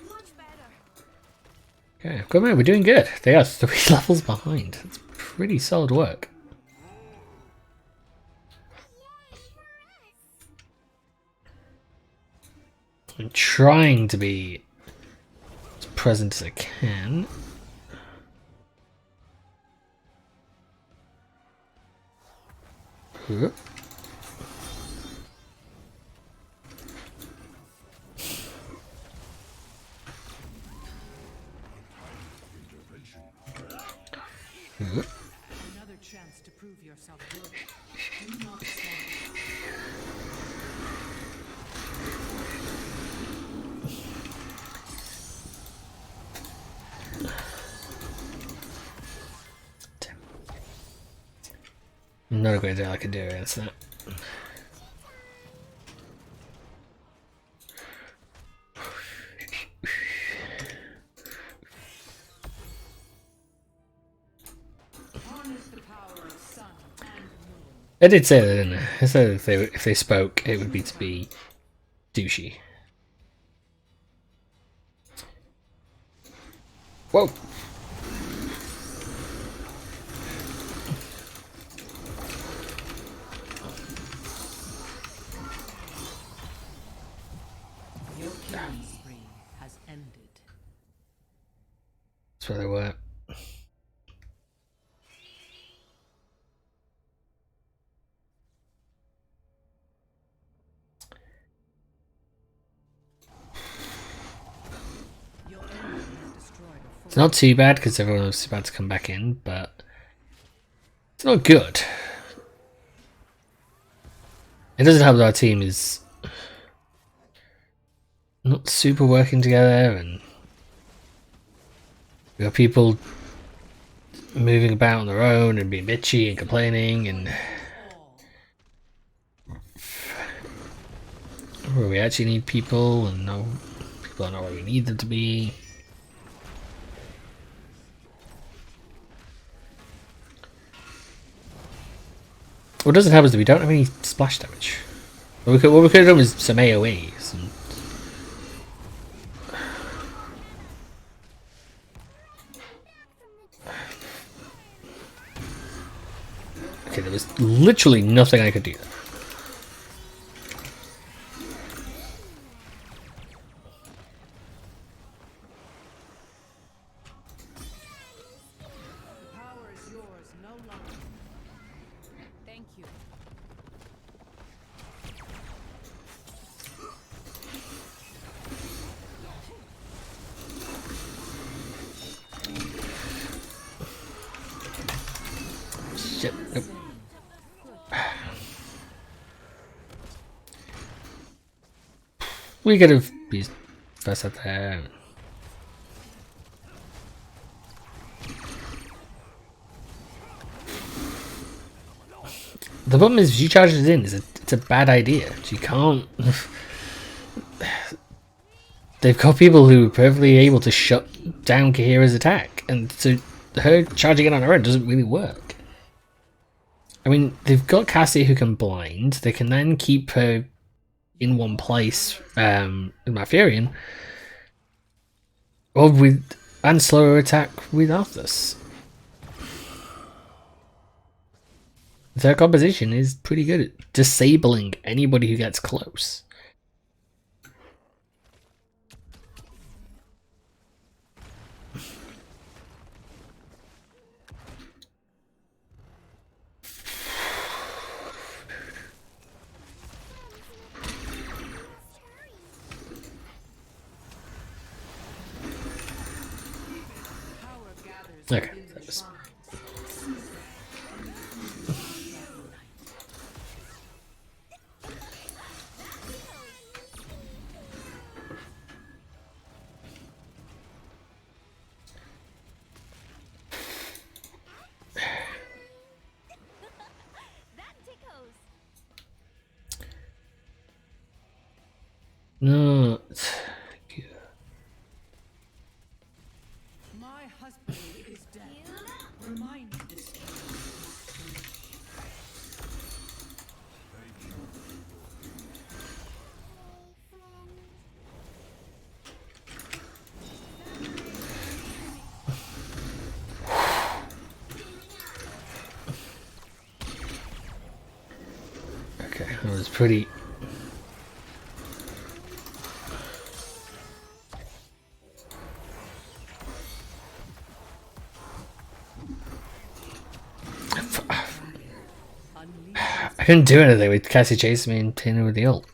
Much better. Okay, come on, we're doing good. They are 3 levels behind. That's pretty solid work. I'm trying to be as present as I can. Whoop. Whoop. another chance to prove yourself worthy. Do not stand. Not a great deal I can do against that. Harness the power of sun and moon. I did say that, didn't I? I said if they spoke, it would be to be douchey. Whoa! Your killing spree has ended. That's where they were. Your enemy has destroyed a It's not too bad because everyone was about to come back in, but it's not good. It doesn't help that our team is not super working together, and we got people moving about on their own and being bitchy and complaining, and where we actually need people, and no people are not where we need them to be. What doesn't help is that we don't have any splash damage. What we could have done was some AoEs. And okay, there was literally nothing I could do there. The power is yours no longer. Thank you. Shit. Nope. We could have used first up there. The problem is, if you charge it in, it's a bad idea. You can't. They've got people who are perfectly able to shut down Kahira's attack, and so her charging it on her own doesn't really work. I mean, they've got Cassie who can blind. They can then keep her in one place, in Malfurion, or and slower attack with HotS. Their composition is pretty good at disabling anybody who gets close. Okay. That was... That tickles. No. My husband is dead. Remind this. Okay, that was pretty. I couldn't do anything with Cassie chasing me and hitting with the ult.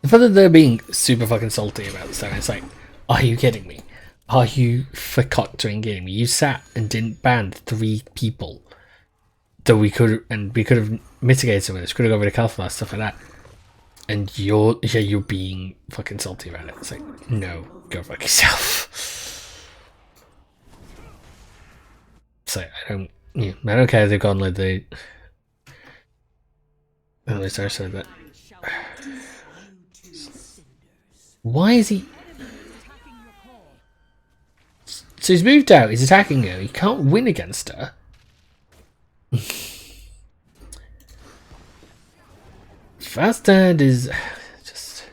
The fact that they're being super fucking salty about this time, it's like, are you kidding me? Are you fucking kidding me? You sat and didn't ban 3 people that we could have mitigated with this, could have got rid of Calphalast, stuff like that. And you're being fucking salty about it. It's like, no, go fuck yourself. It's like, I don't care if they've gone like the. At least I said that. Why is he? So he's moved out. He's attacking her. He can't win against her. Fastad is just.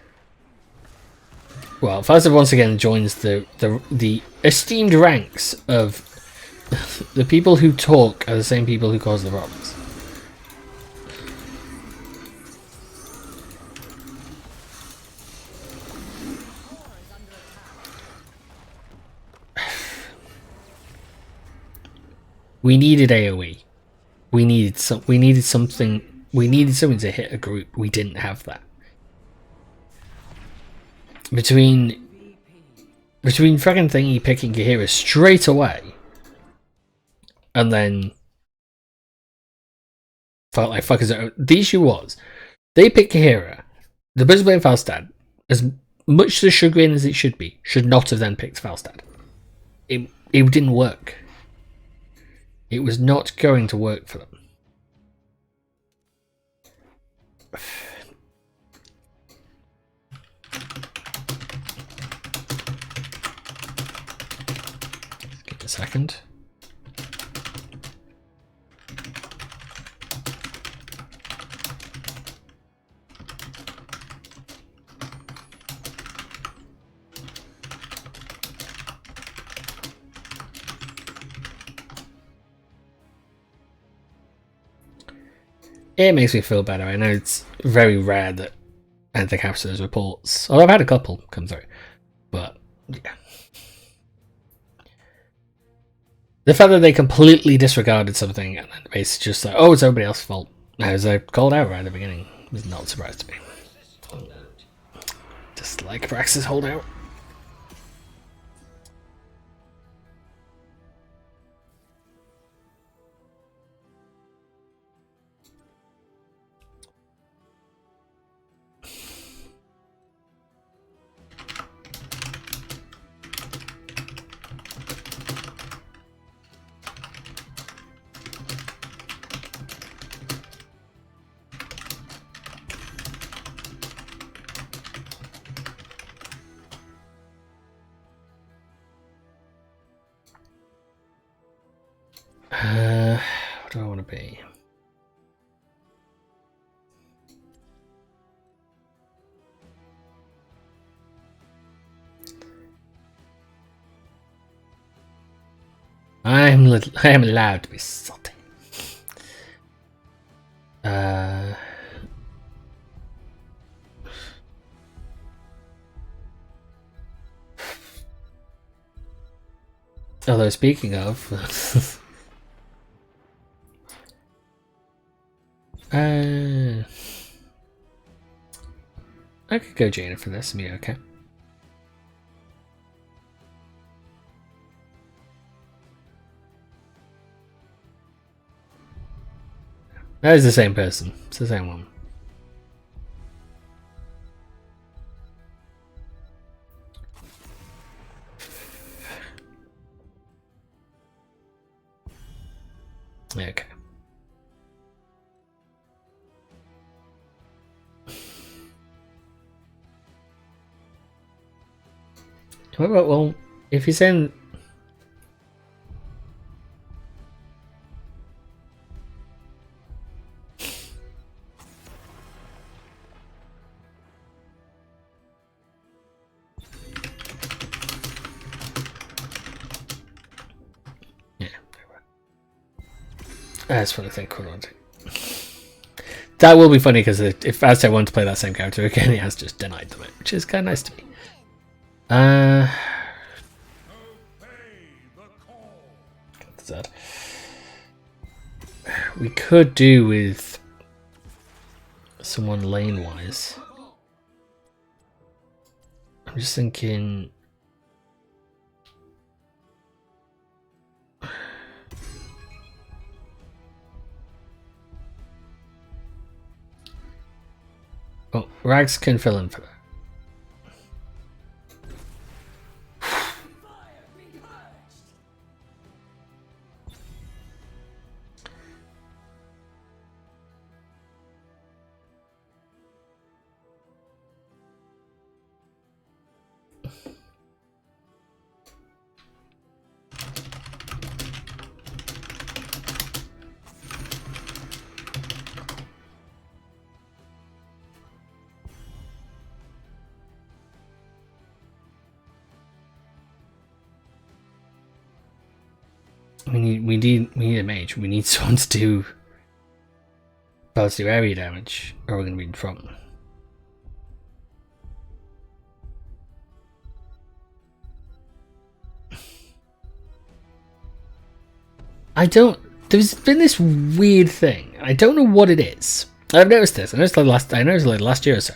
Well, Fastad once again joins the esteemed ranks of the people who talk are the same people who cause the problems. We needed AoE. We needed something. We needed something to hit a group. We didn't have that. Between fucking thingy picking Kahira straight away, and then felt like fuckers. The issue was they picked Kahira. The person playing Falstad, as much to chagrin as it should be, should not have then picked Falstad. It didn't work. It was not going to work for them. Give it a second. It makes me feel better. I know it's very rare that anything happens to those reports. Although I've had a couple come through. But, yeah. The fact that they completely disregarded something and then basically just like, oh, it's everybody else's fault. As I called out right at the beginning, was not a surprise to me. Just like Praxis holdout. What do I want to be? I am allowed to be salty. Although speaking of, I could go Jaina for this and be okay. That is the same person. It's the same one. Okay. Well, if he's in... Yeah, that's what I think we're on to. That will be funny because if Aztec wanted to play that same character again, he has just denied them it, which is kind of nice to me. Sad. We could do with someone lane wise. I'm just thinking. Oh, Rags can fill in for that. We need a mage. We need someone to do positive area damage, or we're gonna be in trouble. There's been this weird thing. I don't know what it is. I've noticed this. I noticed it last year or so.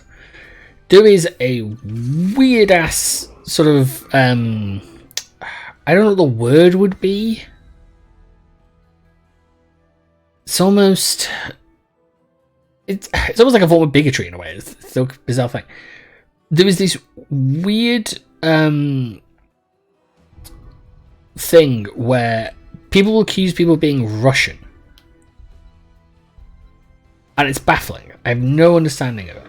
There is a weird ass sort of I don't know what the word would be. It's almost like a form of bigotry in a way. It's a bizarre thing. There is this weird thing where people will accuse people of being Russian, and it's baffling. I have no understanding of it.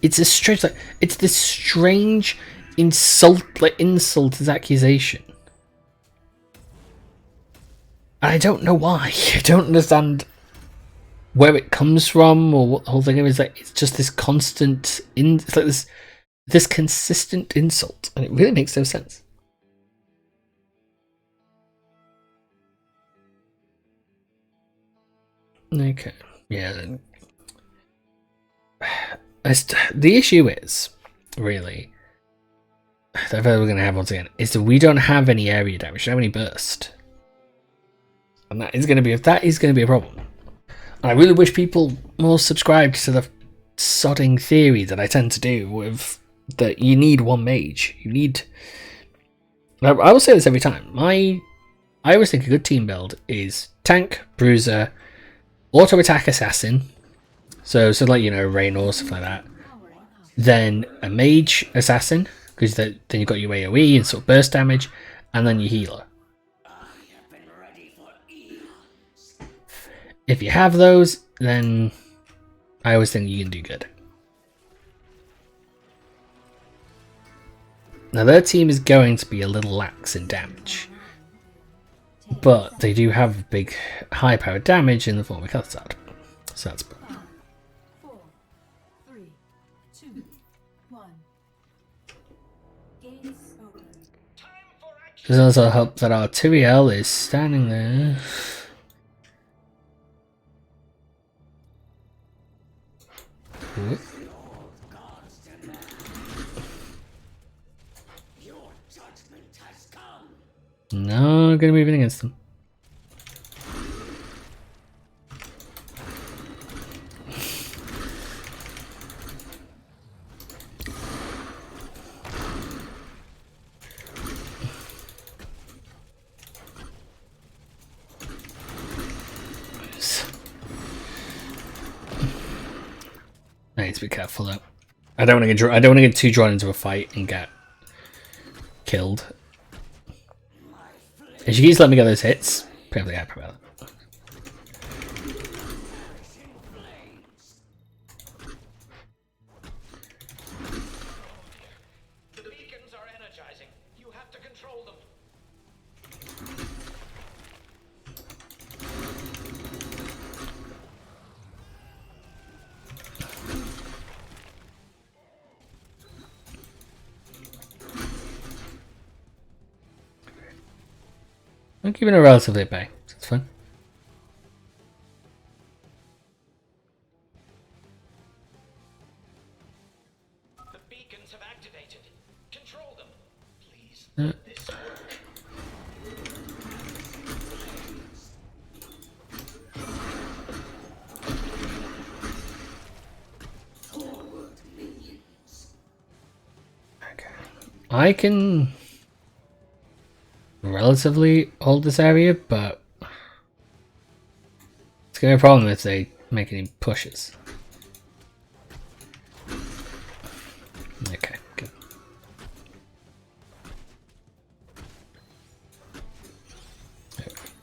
It's a strange, it's this strange insult as accusation. And I don't know why. I don't understand where it comes from or what the whole thing is. Like, it's just this constant, it's like this consistent insult, and it really makes no sense. Okay, yeah. The issue is, really, that we're going to have once again, is that we don't have any area damage, we don't have any burst. And that is going to be a problem. And I really wish people more subscribed to the sodding theory that I tend to do with that you need one mage. You need... I will say this every time. I always think a good team build is tank, bruiser, auto attack assassin, so like, you know, Rain or stuff like that. Then a mage assassin, because then you've got your AoE and sort of burst damage, and then your healer. If you have those, then I always think you can do good. Now their team is going to be a little lax in damage, but they do have big high powered damage in the form of Kathazard. So that's good. 4, 3, 2, 1. Gates open. There's also help that our Tyrael is standing there. Whoop. No, I'm gonna move in against them. I need to be careful though. I don't want to get too drawn into a fight and get killed. If she keeps letting me get those hits, probably happy about it. The beacons are energizing. You have to control them. I'm keeping her relatively at bay, so it's fine. The beacons have activated. Control them. Please. Uh, This work. Okay. I can relatively hold this area, but it's gonna be a problem if they make any pushes. Okay, good.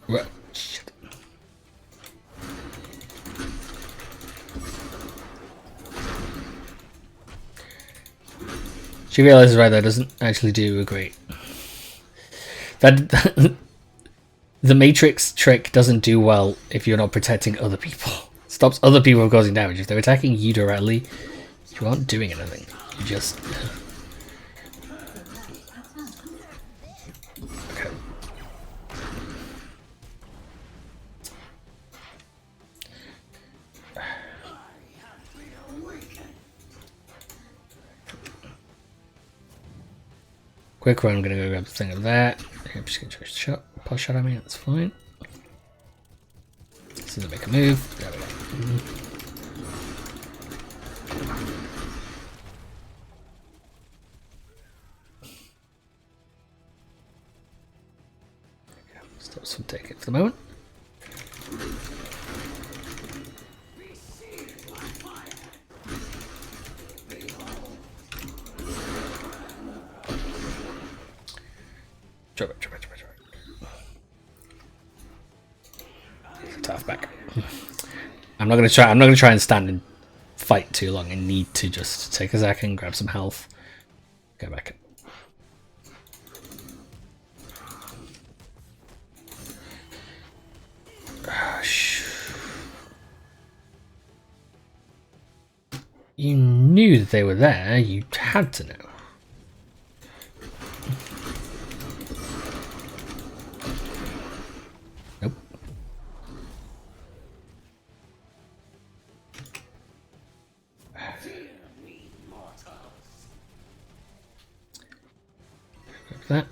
Well, shit. She realizes right that doesn't actually do a great. That the Matrix trick doesn't do well if you're not protecting other people. Stops other people from causing damage. If they're attacking you directly, you aren't doing anything. You just. Okay. Quick run, I'm gonna go grab the thing of that. I'm just gonna try to shot, pot shot at me, that's fine. As soon as I make a move, there we go. Stop some take it for the moment. Drop it. Tough back. I'm not gonna try and stand and fight too long. I need to just take a second, grab some health, go back. Gosh. You knew that they were there. You had to know. Nope. Grab that.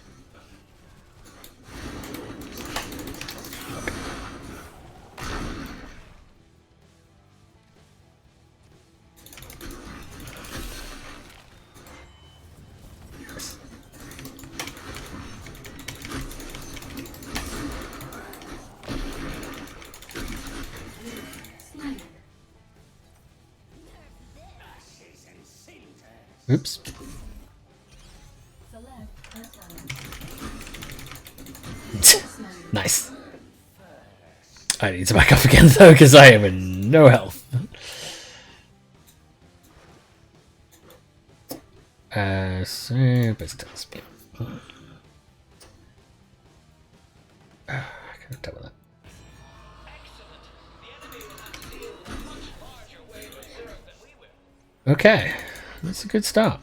Oops. Nice. I need to back up again though, because I am in no health. So best tells me. I could have done with that. Okay, that's a good start.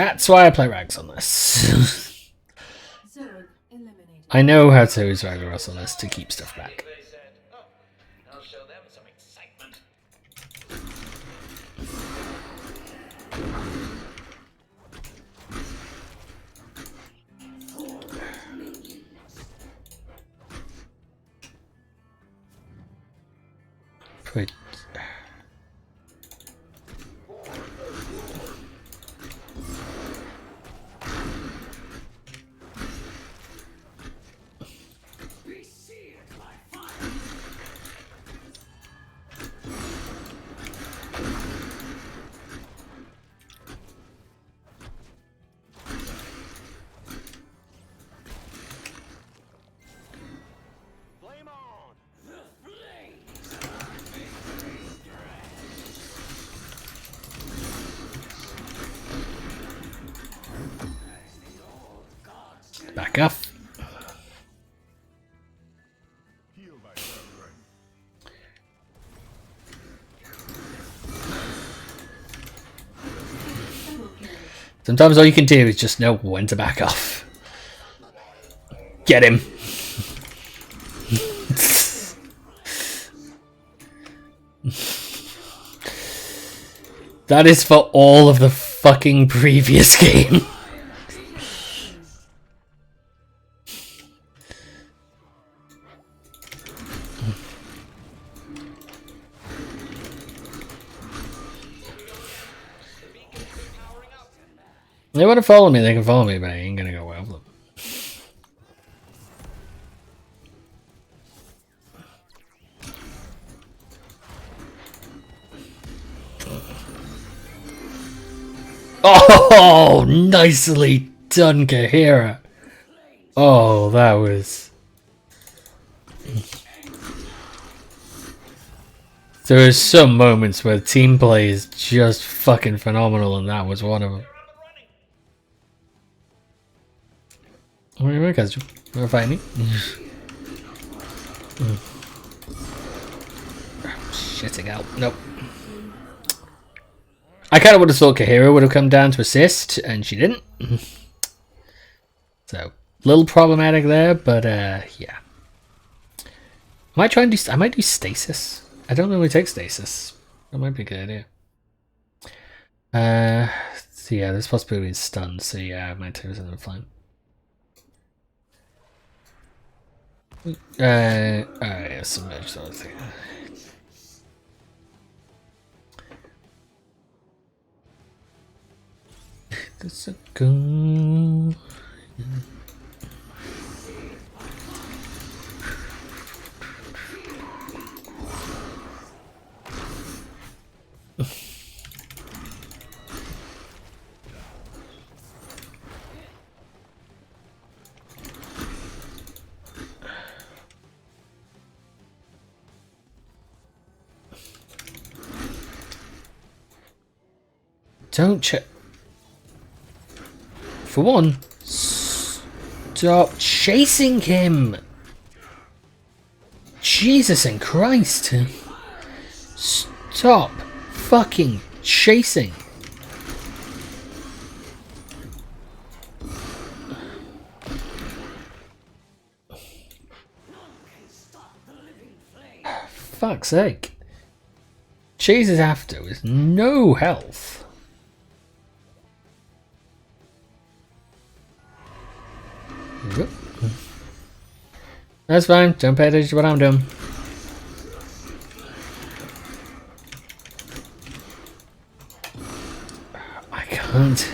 That's why I play Rags on this. Zerg eliminated. I know how to use Ragnarok on this to keep stuff back. They said, oh, I'll show them some excitement. Wait. Back off. Heal thyself, friend. Sometimes all you can do is just know when to back off. Get him. That is for all of the fucking previous game. They want to follow me, they can follow me, but I ain't gonna go well with them. Oh, nicely done, Kahira. Oh, that was... There are some moments where team play is just fucking phenomenal, and that was one of them. Where guys? Wanna fight me? Shitting out. Nope. I kind of would have thought Kahira would have come down to assist, and she didn't. So, a little problematic there, but yeah. I might try and do. I might do stasis. I don't really take stasis. That might be a good idea. So yeah, there's possibility of stunned. So yeah, I might take something flame. Yeah, submerge sort of thing. This a go. Don't check. For one, stop chasing him. Jesus and Christ. Stop fucking chasing. Fuck's sake. Chases after with no health. That's fine, don't pay attention to what I'm doing. I can't.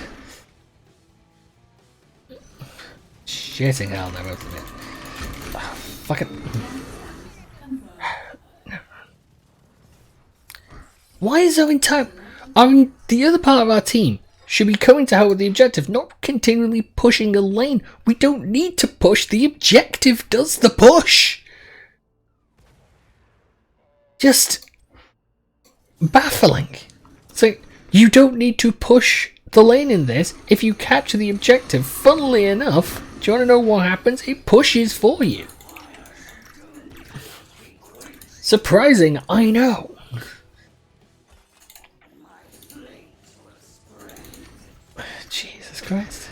Shitting hell, they're both of it. Oh, fuck it. Why is our entire... the other part of our team should be coming to help with the objective, not continually pushing a lane. We don't need to push. The objective does the push. Just baffling. So you don't need to push the lane in this. If you capture the objective, funnily enough, do you want to know what happens? It pushes for you. Surprising, I know. Jeez. Christ.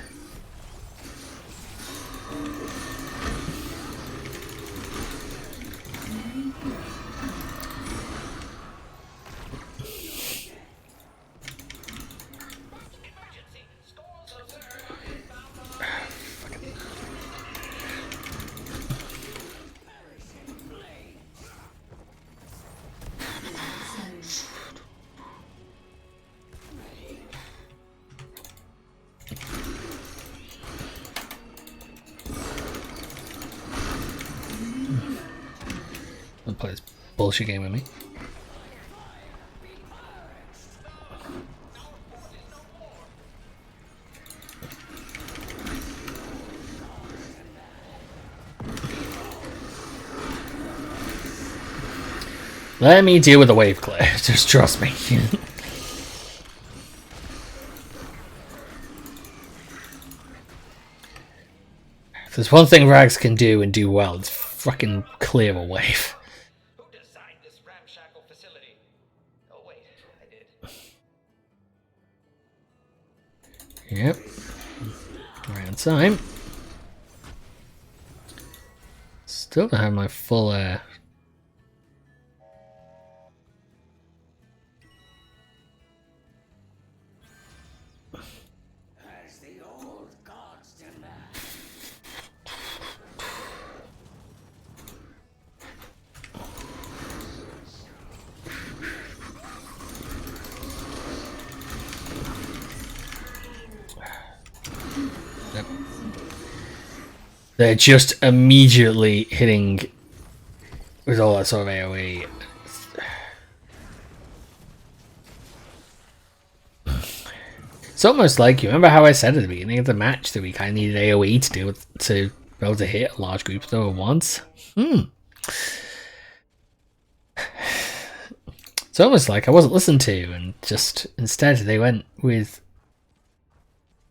Emergency. Scores observed. Inbound on Don't play this bullshit game with me. Let me deal with the wave, Claire. Just trust me. If there's one thing Rags can do and do well, it's fucking clear a wave. who designed this ramshackle facility? Oh wait, I did. Yep. Right on time. Still don't have my full As the old gods demand. Yep. They're just immediately hitting with all that sort of AoE. It's almost like, you remember how I said at the beginning of the match that we kind of needed AoE to do with, to be able to hit a large group though at once? It's almost like I wasn't listened to, and just instead they went with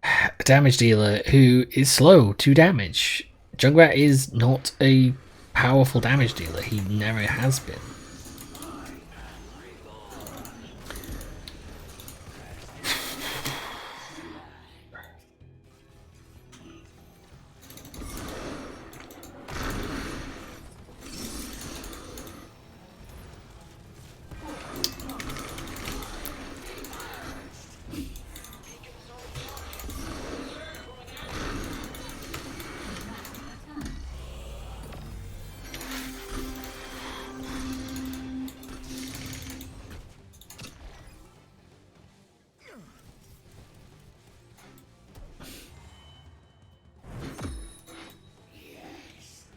a damage dealer who is slow to damage. Junkrat is not a powerful damage dealer. He never has been.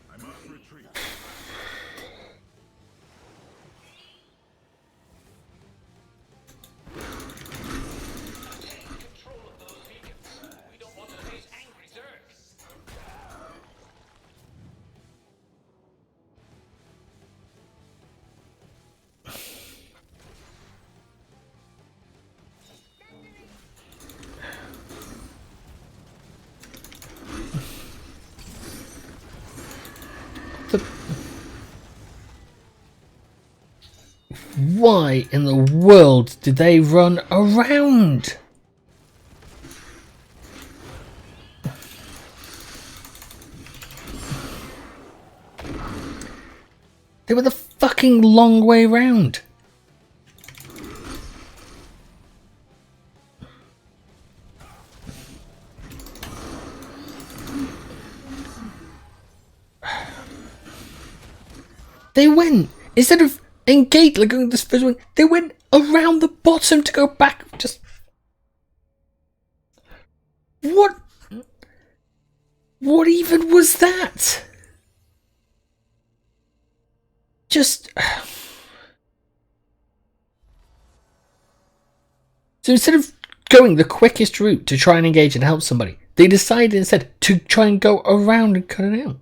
I must retreat. Control of those beacons. We don't want to face angry Zerg. Why in the world did they run around? They were the fucking long way round. They went, instead of engage, like going this first one, they went around the bottom to go back. Just what even was that? Just so instead of going the quickest route to try and engage and help somebody, they decided instead to try and go around and cut it out.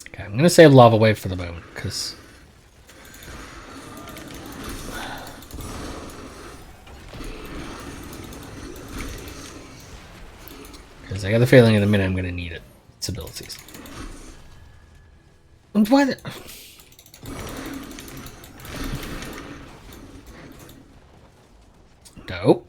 Okay, I'm gonna save Lava Wave for the moment, because Because I got the feeling in a minute I'm going to need it. Its abilities. And why the... No.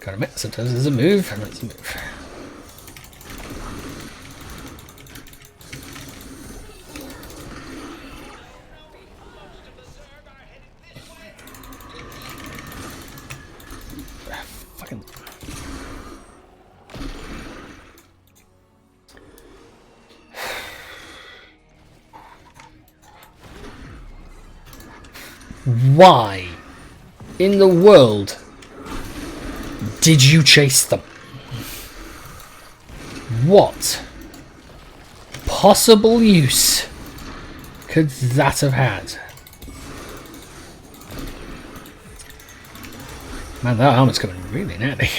Gotta admit, sometimes there's a move, and that's a move. Fucking... Why in the world did you chase them? What possible use could that have had? Man, that armor's coming really natty.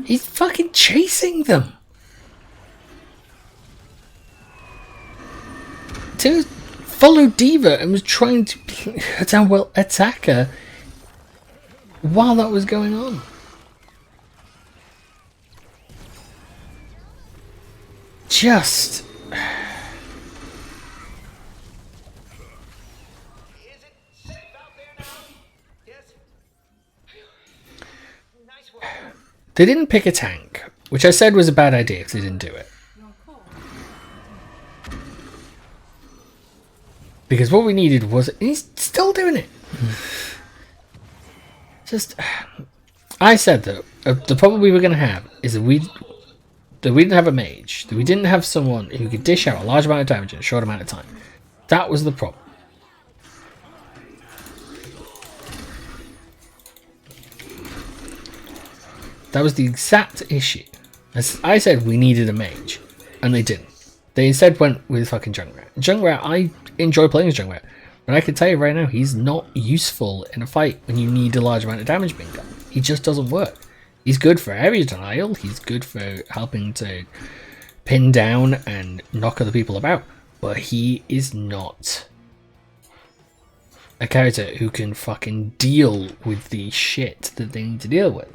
He's fucking chasing them. To follow Diva and was trying to attack her while that was going on. Just... They didn't pick a tank, which I said was a bad idea if they didn't do it. Because what we needed was... He's still doing it! Just... I said that the problem we were going to have is that we didn't have a mage, that we didn't have someone who could dish out a large amount of damage in a short amount of time. That was the problem. That was the exact issue. As I said, we needed a mage, and they didn't. They instead went with fucking Junkrat. Junkrat, I enjoy playing as Junkrat, but I can tell you right now, he's not useful in a fight when you need a large amount of damage being done. He just doesn't work. He's good for area denial, he's good for helping to pin down and knock other people about, but he is not a character who can fucking deal with the shit that they need to deal with.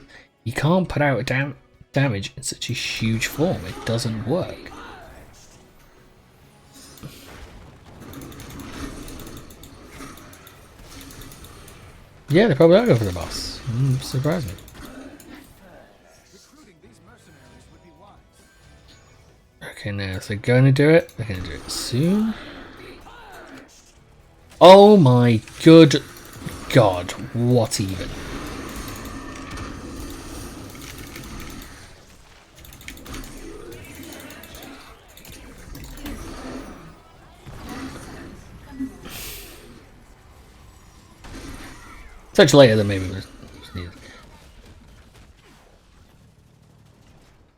You can't put out a damage in such a huge form. It doesn't work. Yeah, they probably are going for the boss. Surprise me. Okay, now if they're going to do it, they're going to do it soon. Oh my good god, what even? Such later than maybe was needed.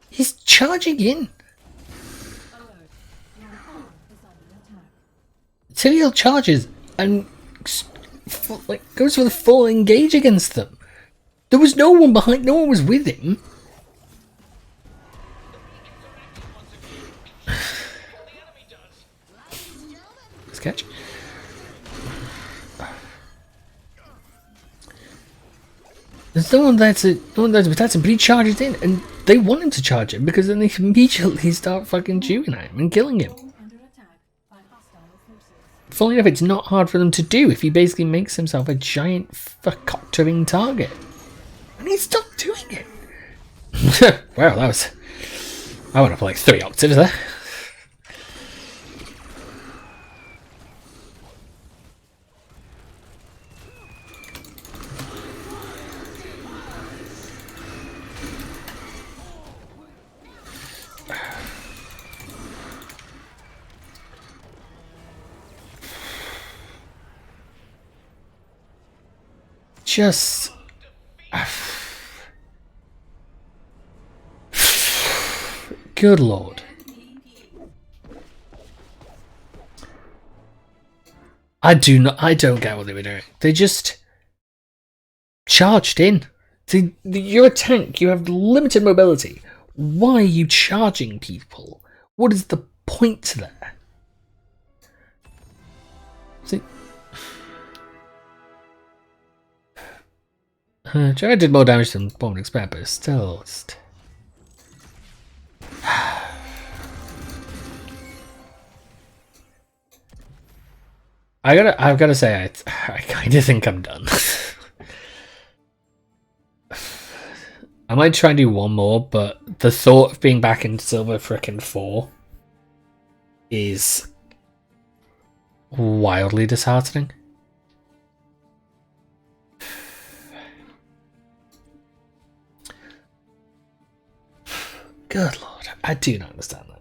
He's charging in. Tyrael charges and like goes for the full engage against them. There was no one behind. No one was with him. Sketch. There's no one there to protect him, but he charges in, and they want him to charge him because then they immediately start fucking shooting at him and killing him. Funnily enough, it's not hard for them to do if he basically makes himself a giant fucking target. And he's still doing it. Wow, that was... I went up like 3 octaves there. just... Good lord. I don't get what they were doing. They just charged in. You're a tank, you have limited mobility. Why are you charging people? What is the point there? See, Jared did more damage than one would expect, but still, just... I've gotta say, I kind of think I'm done. I might try and do one more, but the thought of being back in Silver frickin' 4 is wildly disheartening. Good lord, I do not understand that.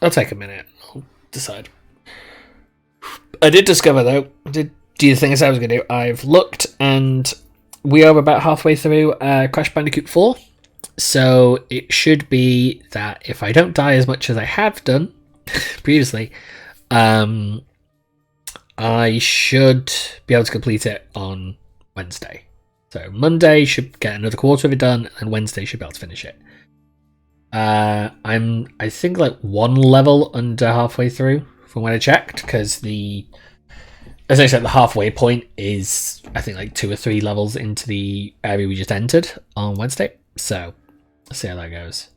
I'll take a minute. I'll decide. I did discover, though, I did do the things I was going to do. I've looked, and we are about halfway through Crash Bandicoot 4. So it should be that if I don't die as much as I have done previously, I should be able to complete it on Wednesday. So Monday should get another quarter of it done, and Wednesday should be able to finish it. I think like one level under halfway through from when I checked, because as I said, the halfway point is I think like 2 or 3 levels into the area we just entered on Wednesday. So let's see how that goes.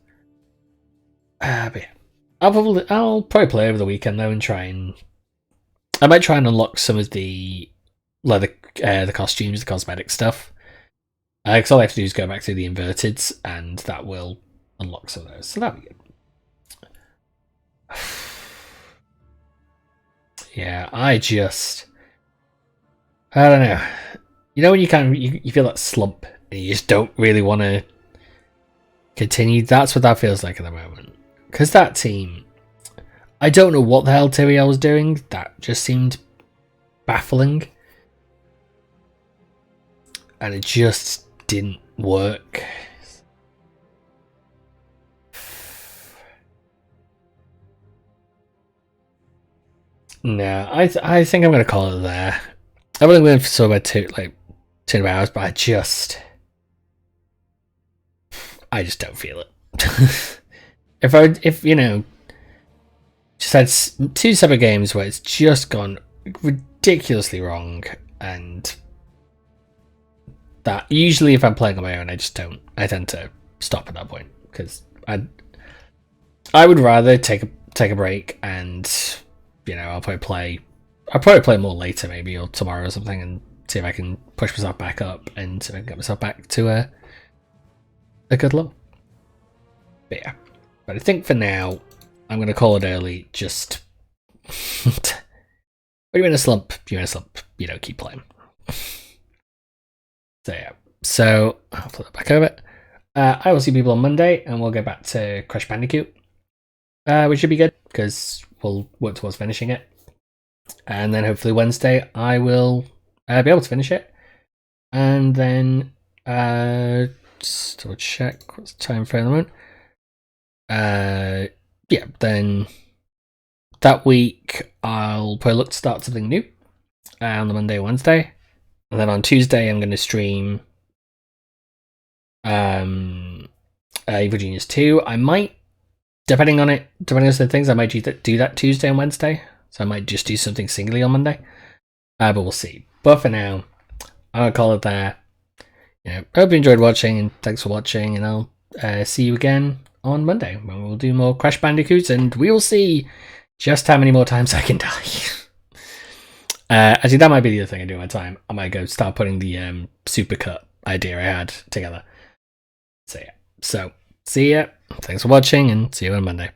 But yeah, I'll probably play over the weekend though, and I might try and unlock some of the the costumes, the cosmetic stuff. Because all I have to do is go back through the inverteds, and that will unlock some of those. So that'll be good. Yeah, I don't know. You know when you feel that slump and you just don't really want to continue? That's what that feels like at the moment. Because that team, I don't know what the hell Tyrael was doing. That just seemed baffling. And it just didn't work. No, I think I'm going to call it there. I've only been for about 2 hours, but I just don't feel it. if you know, just had 2 separate games where it's just gone ridiculously wrong, and that usually if I'm playing on my own, I tend to stop at that point, because I would rather take a break, and I'll probably play more later, maybe, or tomorrow or something, and see if I can push myself back up and see if I can get myself back to a good level. But yeah, but I think for now I'm going to call it early. Just when you're in a slump, keep playing. So yeah, so I'll flip it back over. I will see people on Monday, and we'll get back to Crash Bandicoot, which should be good because we'll work towards finishing it, and then hopefully Wednesday I will be able to finish it, and then just double check what's the time frame at the moment. Yeah, then that week I'll probably look to start something new on the Monday or Wednesday, and then on Tuesday I'm going to stream Evil Genius 2. I might, depending on the things, I might do that Tuesday and Wednesday. So I might just do something singly on Monday. But we'll see. But for now, I'm going to call it there. Hope you enjoyed watching, and thanks for watching, and I'll see you again on Monday when we'll do more Crash Bandicoots, and we will see just how many more times I can die. Actually, that might be the other thing I do in my time. I might go start putting the supercut idea I had together. So yeah. So, see ya. Thanks for watching, and see you on Monday.